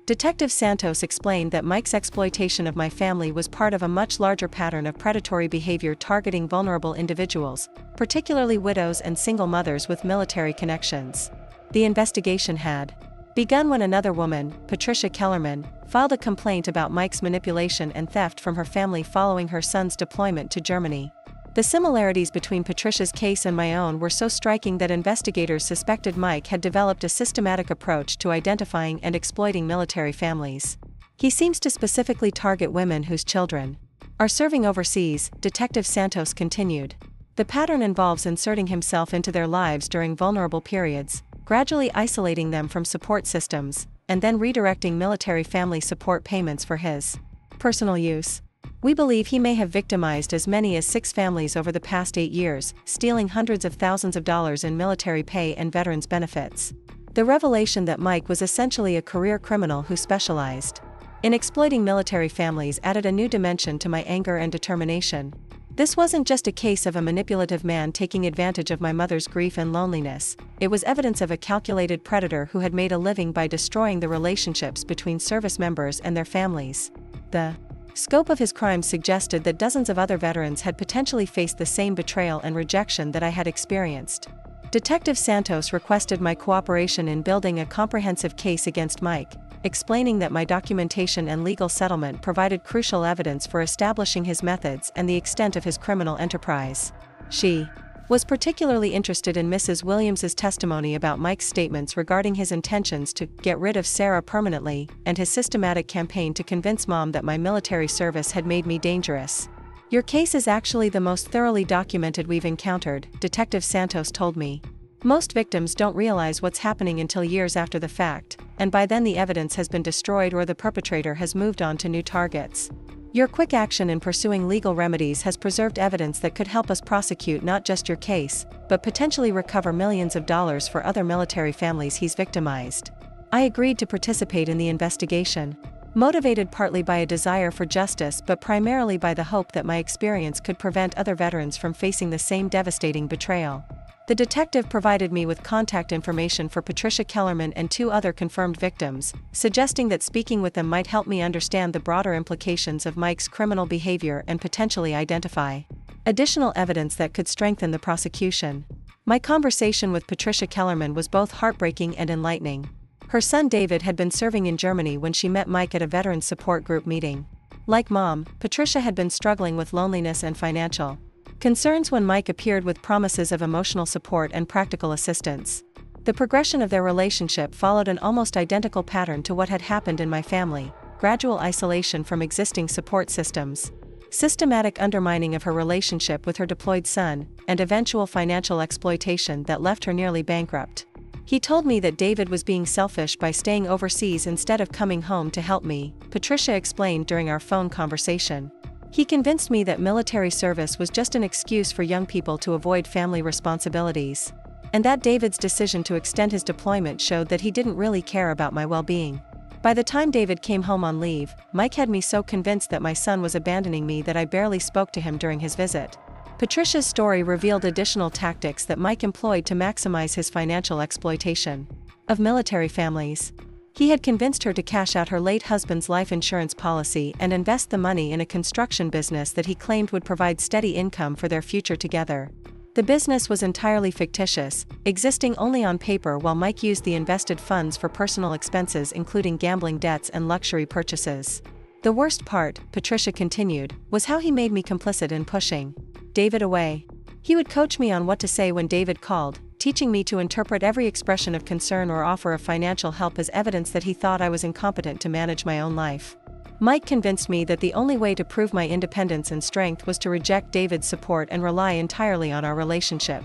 Detective Santos explained that Mike's exploitation of my family was part of a much larger pattern of predatory behavior targeting vulnerable individuals, particularly widows and single mothers with military connections. The investigation had begun when another woman, Patricia Kellerman, filed a complaint about Mike's manipulation and theft from her family following her son's deployment to Germany. The similarities between Patricia's case and my own were so striking that investigators suspected Mike had developed a systematic approach to identifying and exploiting military families. He seems to specifically target women whose children are serving overseas, Detective Santos continued. The pattern involves inserting himself into their lives during vulnerable periods, gradually isolating them from support systems, and then redirecting military family support payments for his personal use. We believe he may have victimized as many as 6 families over the past 8 years, stealing hundreds of thousands of dollars in military pay and veterans' benefits. The revelation that Mike was essentially a career criminal who specialized in exploiting military families added a new dimension to my anger and determination. This wasn't just a case of a manipulative man taking advantage of my mother's grief and loneliness, it was evidence of a calculated predator who had made a living by destroying the relationships between service members and their families. The scope of his crimes suggested that dozens of other veterans had potentially faced the same betrayal and rejection that I had experienced. Detective Santos requested my cooperation in building a comprehensive case against Mike, explaining that my documentation and legal settlement provided crucial evidence for establishing his methods and the extent of his criminal enterprise. She was particularly interested in Mrs. Williams's testimony about Mike's statements regarding his intentions to get rid of Sarah permanently and his systematic campaign to convince Mom that my military service had made me dangerous. Your case is actually the most thoroughly documented we've encountered, Detective Santos told me. Most victims don't realize what's happening until years after the fact, and by then the evidence has been destroyed or the perpetrator has moved on to new targets. Your quick action in pursuing legal remedies has preserved evidence that could help us prosecute not just your case, but potentially recover millions of dollars for other military families he's victimized. I agreed to participate in the investigation, motivated partly by a desire for justice but primarily by the hope that my experience could prevent other veterans from facing the same devastating betrayal. The detective provided me with contact information for Patricia Kellerman and 2 other confirmed victims, suggesting that speaking with them might help me understand the broader implications of Mike's criminal behavior and potentially identify additional evidence that could strengthen the prosecution. My conversation with Patricia Kellerman was both heartbreaking and enlightening. Her son David had been serving in Germany when she met Mike at a veterans support group meeting. Like Mom, Patricia had been struggling with loneliness and financial concerns when Mike appeared with promises of emotional support and practical assistance. The progression of their relationship followed an almost identical pattern to what had happened in my family: gradual isolation from existing support systems, systematic undermining of her relationship with her deployed son, and eventual financial exploitation that left her nearly bankrupt. He told me that David was being selfish by staying overseas instead of coming home to help me, Patricia explained during our phone conversation. He convinced me that military service was just an excuse for young people to avoid family responsibilities, and that David's decision to extend his deployment showed that he didn't really care about my well-being. By the time David came home on leave, Mike had me so convinced that my son was abandoning me that I barely spoke to him during his visit. Patricia's story revealed additional tactics that Mike employed to maximize his financial exploitation of military families. He had convinced her to cash out her late husband's life insurance policy and invest the money in a construction business that he claimed would provide steady income for their future together. The business was entirely fictitious, existing only on paper, while Mike used the invested funds for personal expenses including gambling debts and luxury purchases. The worst part, Patricia continued, was how he made me complicit in pushing David away. He would coach me on what to say when David called, teaching me to interpret every expression of concern or offer of financial help as evidence that he thought I was incompetent to manage my own life. Mike convinced me that the only way to prove my independence and strength was to reject David's support and rely entirely on our relationship.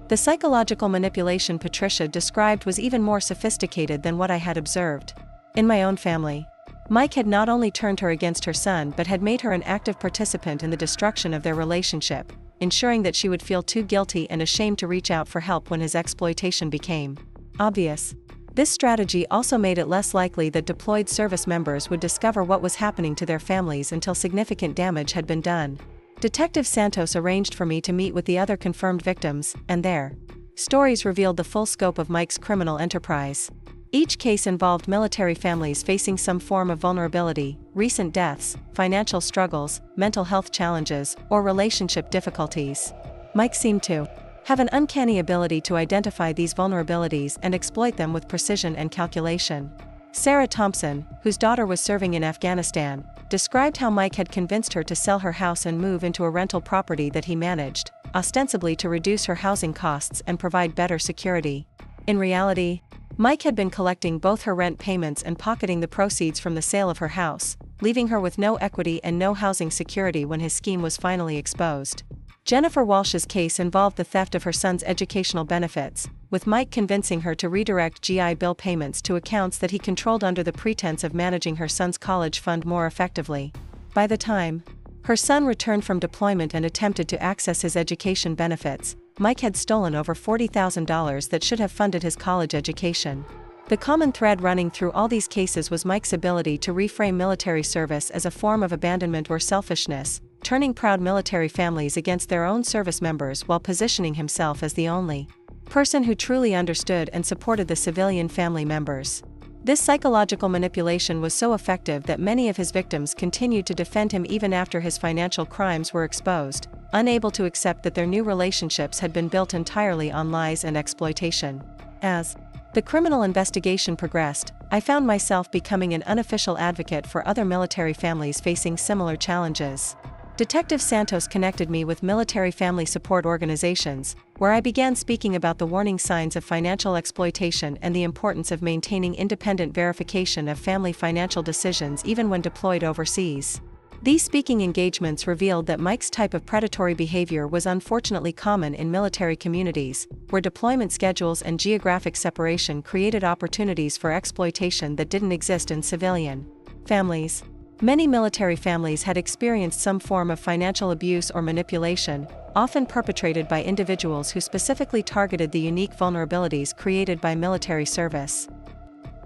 The psychological manipulation Patricia described was even more sophisticated than what I had observed in my own family. Mike had not only turned her against her son but had made her an active participant in the destruction of their relationship, ensuring that she would feel too guilty and ashamed to reach out for help when his exploitation became obvious. This strategy also made it less likely that deployed service members would discover what was happening to their families until significant damage had been done. Detective Santos arranged for me to meet with the other confirmed victims, and their stories revealed the full scope of Mike's criminal enterprise. Each case involved military families facing some form of vulnerability, recent deaths, financial struggles, mental health challenges, or relationship difficulties. Mike seemed to have an uncanny ability to identify these vulnerabilities and exploit them with precision and calculation. Sarah Thompson, whose daughter was serving in Afghanistan, described how Mike had convinced her to sell her house and move into a rental property that he managed, ostensibly to reduce her housing costs and provide better security. In reality, Mike had been collecting both her rent payments and pocketing the proceeds from the sale of her house, leaving her with no equity and no housing security when his scheme was finally exposed. Jennifer Walsh's case involved the theft of her son's educational benefits, with Mike convincing her to redirect GI Bill payments to accounts that he controlled under the pretense of managing her son's college fund more effectively. By the time Her son returned from deployment and attempted to access his education benefits. Mike had stolen over $40,000 that should have funded his college education. The common thread running through all these cases was Mike's ability to reframe military service as a form of abandonment or selfishness, turning proud military families against their own service members while positioning himself as the only person who truly understood and supported the civilian family members. This psychological manipulation was so effective that many of his victims continued to defend him even after his financial crimes were exposed, unable to accept that their new relationships had been built entirely on lies and exploitation. As the criminal investigation progressed, I found myself becoming an unofficial advocate for other military families facing similar challenges. Detective Santos connected me with military family support organizations, where I began speaking about the warning signs of financial exploitation and the importance of maintaining independent verification of family financial decisions even when deployed overseas. These speaking engagements revealed that Mike's type of predatory behavior was unfortunately common in military communities, where deployment schedules and geographic separation created opportunities for exploitation that didn't exist in civilian families. Many military families had experienced some form of financial abuse or manipulation, often perpetrated by individuals who specifically targeted the unique vulnerabilities created by military service.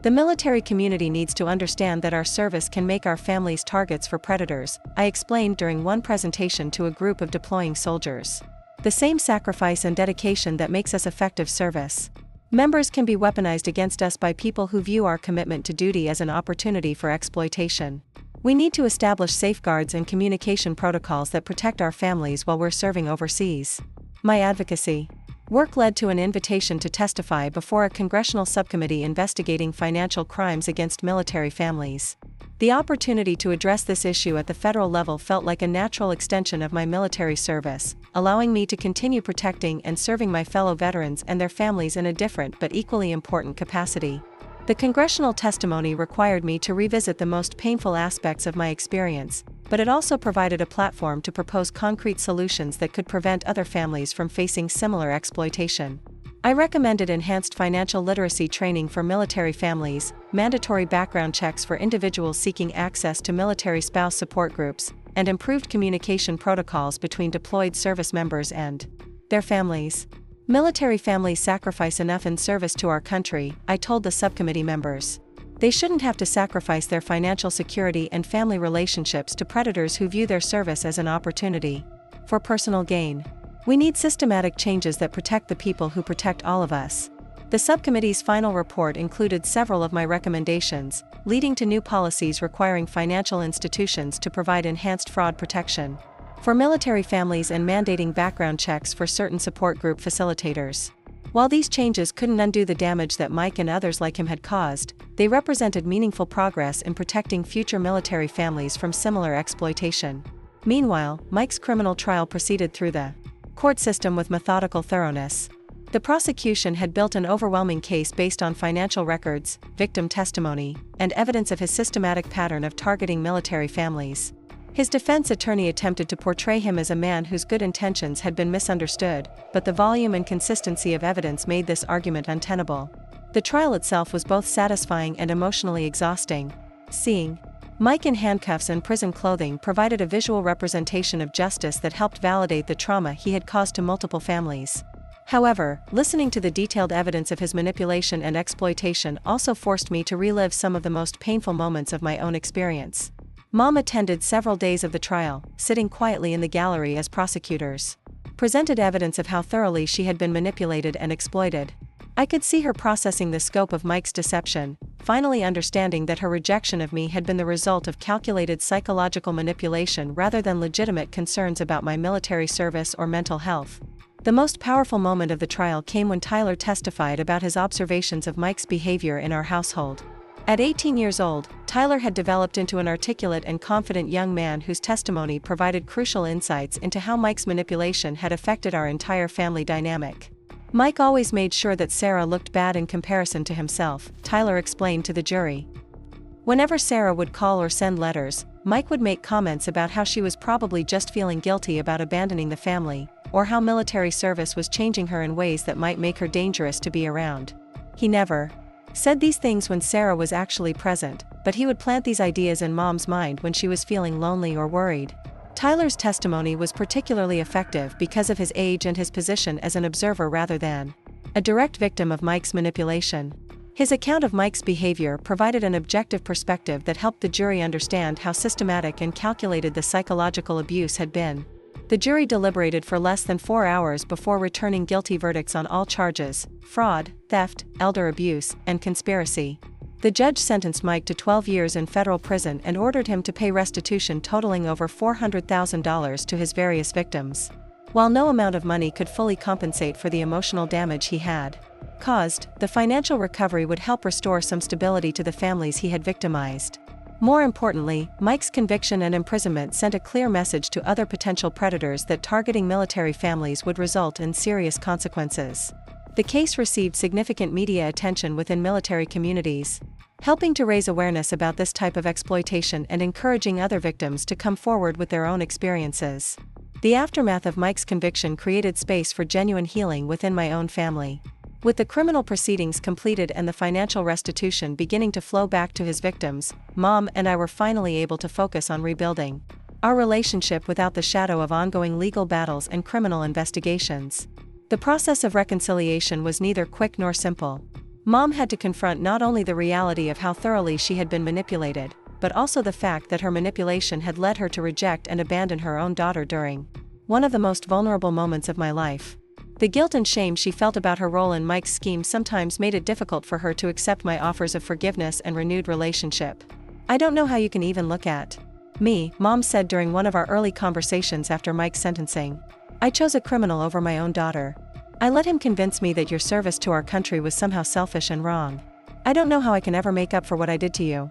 The military community needs to understand that our service can make our families targets for predators, I explained during one presentation to a group of deploying soldiers. The same sacrifice and dedication that makes us effective service members can be weaponized against us by people who view our commitment to duty as an opportunity for exploitation. We need to establish safeguards and communication protocols that protect our families while we're serving overseas. My advocacy work led to an invitation to testify before a congressional subcommittee investigating financial crimes against military families. The opportunity to address this issue at the federal level felt like a natural extension of my military service, allowing me to continue protecting and serving my fellow veterans and their families in a different but equally important capacity. The congressional testimony required me to revisit the most painful aspects of my experience, but it also provided a platform to propose concrete solutions that could prevent other families from facing similar exploitation. I recommended enhanced financial literacy training for military families, mandatory background checks for individuals seeking access to military spouse support groups, and improved communication protocols between deployed service members and their families. Military families sacrifice enough in service to our country, I told the subcommittee members. They shouldn't have to sacrifice their financial security and family relationships to predators who view their service as an opportunity for personal gain. We need systematic changes that protect the people who protect all of us. The subcommittee's final report included several of my recommendations, leading to new policies requiring financial institutions to provide enhanced fraud protection for military families and mandating background checks for certain support group facilitators. While these changes couldn't undo the damage that Mike and others like him had caused, they represented meaningful progress in protecting future military families from similar exploitation. Meanwhile, Mike's criminal trial proceeded through the court system with methodical thoroughness. The prosecution had built an overwhelming case based on financial records, victim testimony, and evidence of his systematic pattern of targeting military families. His defense attorney attempted to portray him as a man whose good intentions had been misunderstood, but the volume and consistency of evidence made this argument untenable. The trial itself was both satisfying and emotionally exhausting. Seeing Mike in handcuffs and prison clothing provided a visual representation of justice that helped validate the trauma he had caused to multiple families. However, listening to the detailed evidence of his manipulation and exploitation also forced me to relive some of the most painful moments of my own experience. Mom attended several days of the trial, sitting quietly in the gallery as prosecutors presented evidence of how thoroughly she had been manipulated and exploited. I could see her processing the scope of Mike's deception, finally understanding that her rejection of me had been the result of calculated psychological manipulation rather than legitimate concerns about my military service or mental health. The most powerful moment of the trial came when Tyler testified about his observations of Mike's behavior in our household. At 18 years old, Tyler had developed into an articulate and confident young man whose testimony provided crucial insights into how Mike's manipulation had affected our entire family dynamic. Mike always made sure that Sarah looked bad in comparison to himself, Tyler explained to the jury. Whenever Sarah would call or send letters, Mike would make comments about how she was probably just feeling guilty about abandoning the family, or how military service was changing her in ways that might make her dangerous to be around. He never said these things when Sarah was actually present, but he would plant these ideas in Mom's mind when she was feeling lonely or worried. Tyler's testimony was particularly effective because of his age and his position as an observer rather than a direct victim of Mike's manipulation. His account of Mike's behavior provided an objective perspective that helped the jury understand how systematic and calculated the psychological abuse had been. The jury deliberated for less than 4 hours before returning guilty verdicts on all charges: fraud, theft, elder abuse, and conspiracy. The judge sentenced Mike to 12 years in federal prison and ordered him to pay restitution totaling over $400,000 to his various victims. While no amount of money could fully compensate for the emotional damage he had caused, the financial recovery would help restore some stability to the families he had victimized. More importantly, Mike's conviction and imprisonment sent a clear message to other potential predators that targeting military families would result in serious consequences. The case received significant media attention within military communities, helping to raise awareness about this type of exploitation and encouraging other victims to come forward with their own experiences. The aftermath of Mike's conviction created space for genuine healing within my own family. With the criminal proceedings completed and the financial restitution beginning to flow back to his victims, Mom and I were finally able to focus on rebuilding our relationship without the shadow of ongoing legal battles and criminal investigations. The process of reconciliation was neither quick nor simple. Mom had to confront not only the reality of how thoroughly she had been manipulated, but also the fact that her manipulation had led her to reject and abandon her own daughter during one of the most vulnerable moments of my life. The guilt and shame she felt about her role in Mike's scheme sometimes made it difficult for her to accept my offers of forgiveness and renewed relationship. "I don't know how you can even look at me," Mom said during one of our early conversations after Mike's sentencing. "I chose a criminal over my own daughter. I let him convince me that your service to our country was somehow selfish and wrong. I don't know how I can ever make up for what I did to you."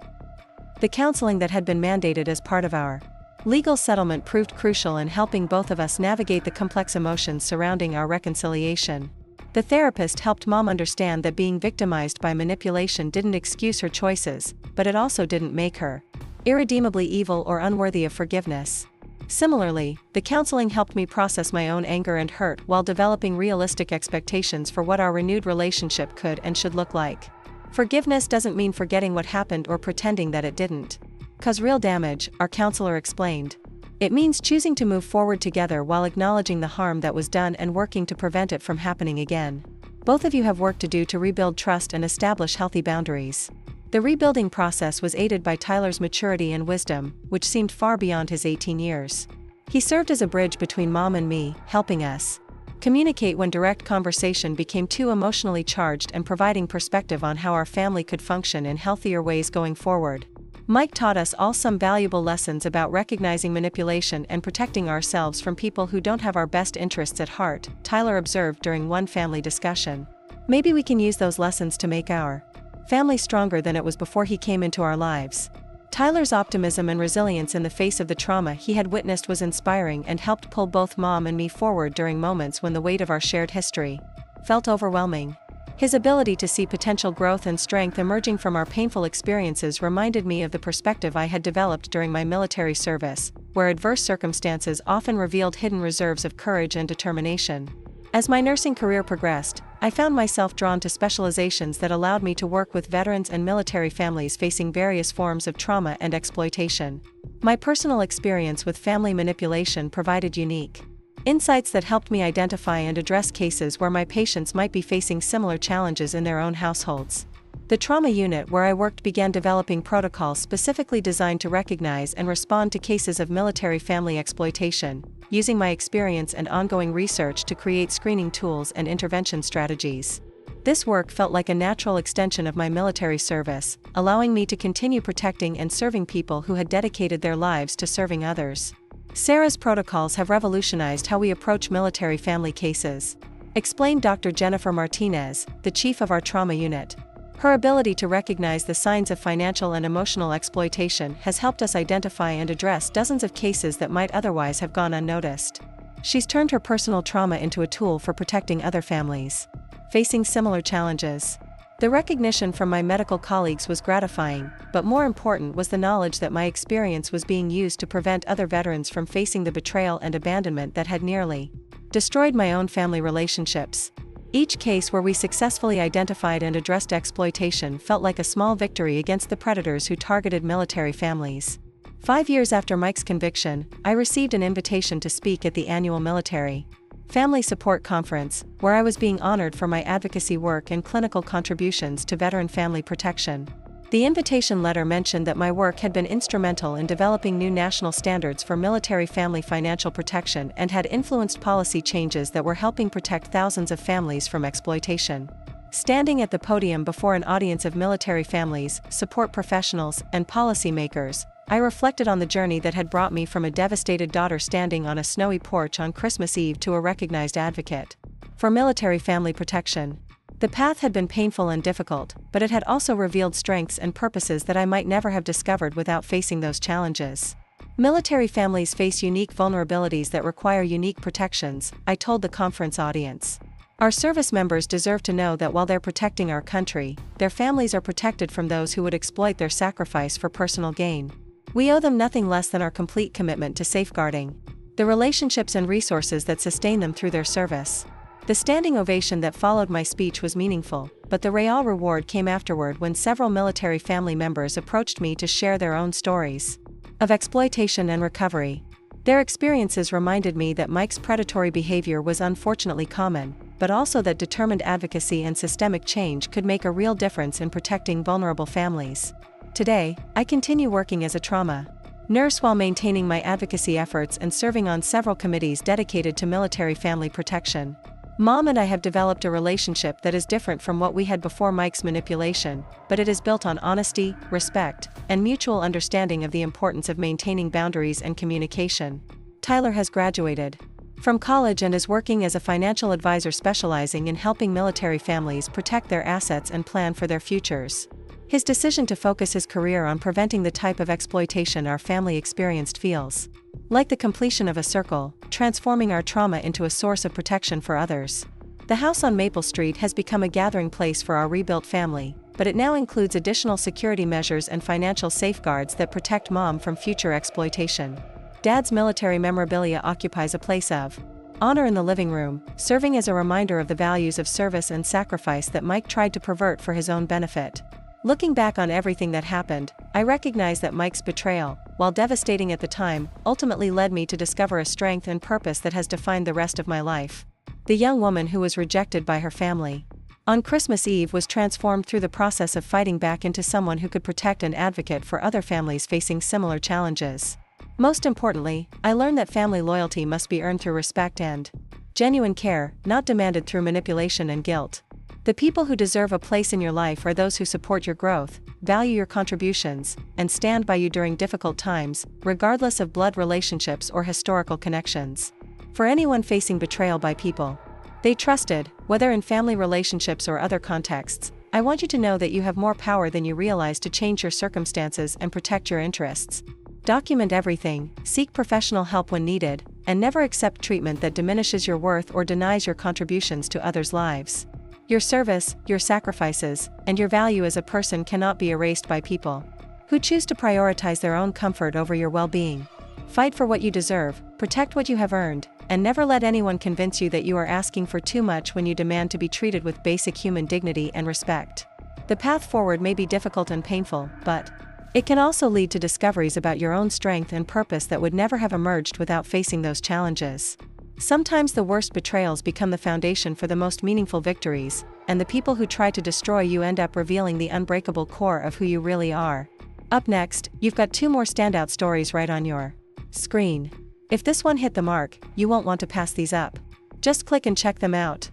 The counseling that had been mandated as part of our legal settlement proved crucial in helping both of us navigate the complex emotions surrounding our reconciliation. The therapist helped Mom understand that being victimized by manipulation didn't excuse her choices, but it also didn't make her irredeemably evil or unworthy of forgiveness. Similarly, the counseling helped me process my own anger and hurt while developing realistic expectations for what our renewed relationship could and should look like. Forgiveness doesn't mean forgetting what happened or pretending that it didn't cause real damage, our counselor explained. It means choosing to move forward together while acknowledging the harm that was done and working to prevent it from happening again. Both of you have work to do to rebuild trust and establish healthy boundaries. The rebuilding process was aided by Tyler's maturity and wisdom, which seemed far beyond his 18 years. He served as a bridge between Mom and me, helping us communicate when direct conversation became too emotionally charged and providing perspective on how our family could function in healthier ways going forward. Mike taught us all some valuable lessons about recognizing manipulation and protecting ourselves from people who don't have our best interests at heart, Tyler observed during one family discussion. "Maybe we can use those lessons to make our family stronger than it was before he came into our lives." Tyler's optimism and resilience in the face of the trauma he had witnessed was inspiring and helped pull both Mom and me forward during moments when the weight of our shared history felt overwhelming. His ability to see potential growth and strength emerging from our painful experiences reminded me of the perspective I had developed during my military service, where adverse circumstances often revealed hidden reserves of courage and determination. As my nursing career progressed, I found myself drawn to specializations that allowed me to work with veterans and military families facing various forms of trauma and exploitation. My personal experience with family manipulation provided unique insights that helped me identify and address cases where my patients might be facing similar challenges in their own households. The trauma unit where I worked began developing protocols specifically designed to recognize and respond to cases of military family exploitation, using my experience and ongoing research to create screening tools and intervention strategies. This work felt like a natural extension of my military service, allowing me to continue protecting and serving people who had dedicated their lives to serving others. Sarah's protocols have revolutionized how we approach military family cases, explained Dr. Jennifer Martinez, the chief of our trauma unit. Her ability to recognize the signs of financial and emotional exploitation has helped us identify and address dozens of cases that might otherwise have gone unnoticed. She's turned her personal trauma into a tool for protecting other families facing similar challenges. The recognition from my medical colleagues was gratifying, but more important was the knowledge that my experience was being used to prevent other veterans from facing the betrayal and abandonment that had nearly destroyed my own family relationships. Each case where we successfully identified and addressed exploitation felt like a small victory against the predators who targeted military families. 5 years after Mike's conviction, I received an invitation to speak at the annual Military Family Support Conference, where I was being honored for my advocacy work and clinical contributions to veteran family protection. The invitation letter mentioned that my work had been instrumental in developing new national standards for military family financial protection and had influenced policy changes that were helping protect thousands of families from exploitation. Standing at the podium before an audience of military families, support professionals, and policymakers, I reflected on the journey that had brought me from a devastated daughter standing on a snowy porch on Christmas Eve to a recognized advocate for military family protection. The path had been painful and difficult, but it had also revealed strengths and purposes that I might never have discovered without facing those challenges. Military families face unique vulnerabilities that require unique protections, I told the conference audience. Our service members deserve to know that while they're protecting our country, their families are protected from those who would exploit their sacrifice for personal gain. We owe them nothing less than our complete commitment to safeguarding the relationships and resources that sustain them through their service. The standing ovation that followed my speech was meaningful, but the real reward came afterward when several military family members approached me to share their own stories of exploitation and recovery. Their experiences reminded me that Mike's predatory behavior was unfortunately common, but also that determined advocacy and systemic change could make a real difference in protecting vulnerable families. Today, I continue working as a trauma nurse while maintaining my advocacy efforts and serving on several committees dedicated to military family protection. Mom and I have developed a relationship that is different from what we had before Mike's manipulation, but it is built on honesty, respect, and mutual understanding of the importance of maintaining boundaries and communication. Tyler has graduated from college and is working as a financial advisor specializing in helping military families protect their assets and plan for their futures. His decision to focus his career on preventing the type of exploitation our family experienced feels like the completion of a circle, transforming our trauma into a source of protection for others. The house on Maple Street has become a gathering place for our rebuilt family, but it now includes additional security measures and financial safeguards that protect Mom from future exploitation. Dad's military memorabilia occupies a place of honor in the living room, serving as a reminder of the values of service and sacrifice that Mike tried to pervert for his own benefit. Looking back on everything that happened, I recognize that Mike's betrayal, while devastating at the time, ultimately led me to discover a strength and purpose that has defined the rest of my life. The young woman who was rejected by her family on Christmas Eve was transformed through the process of fighting back into someone who could protect and advocate for other families facing similar challenges. Most importantly, I learned that family loyalty must be earned through respect and genuine care, not demanded through manipulation and guilt. The people who deserve a place in your life are those who support your growth, value your contributions, and stand by you during difficult times, regardless of blood relationships or historical connections. For anyone facing betrayal by people they trusted, whether in family relationships or other contexts, I want you to know that you have more power than you realize to change your circumstances and protect your interests. Document everything, seek professional help when needed, and never accept treatment that diminishes your worth or denies your contributions to others' lives. Your service, your sacrifices, and your value as a person cannot be erased by people who choose to prioritize their own comfort over your well-being. Fight for what you deserve, protect what you have earned, and never let anyone convince you that you are asking for too much when you demand to be treated with basic human dignity and respect. The path forward may be difficult and painful, but it can also lead to discoveries about your own strength and purpose that would never have emerged without facing those challenges. Sometimes the worst betrayals become the foundation for the most meaningful victories, and the people who try to destroy you end up revealing the unbreakable core of who you really are. Up next, you've got 2 more standout stories right on your screen. If this one hit the mark, you won't want to pass these up. Just click and check them out.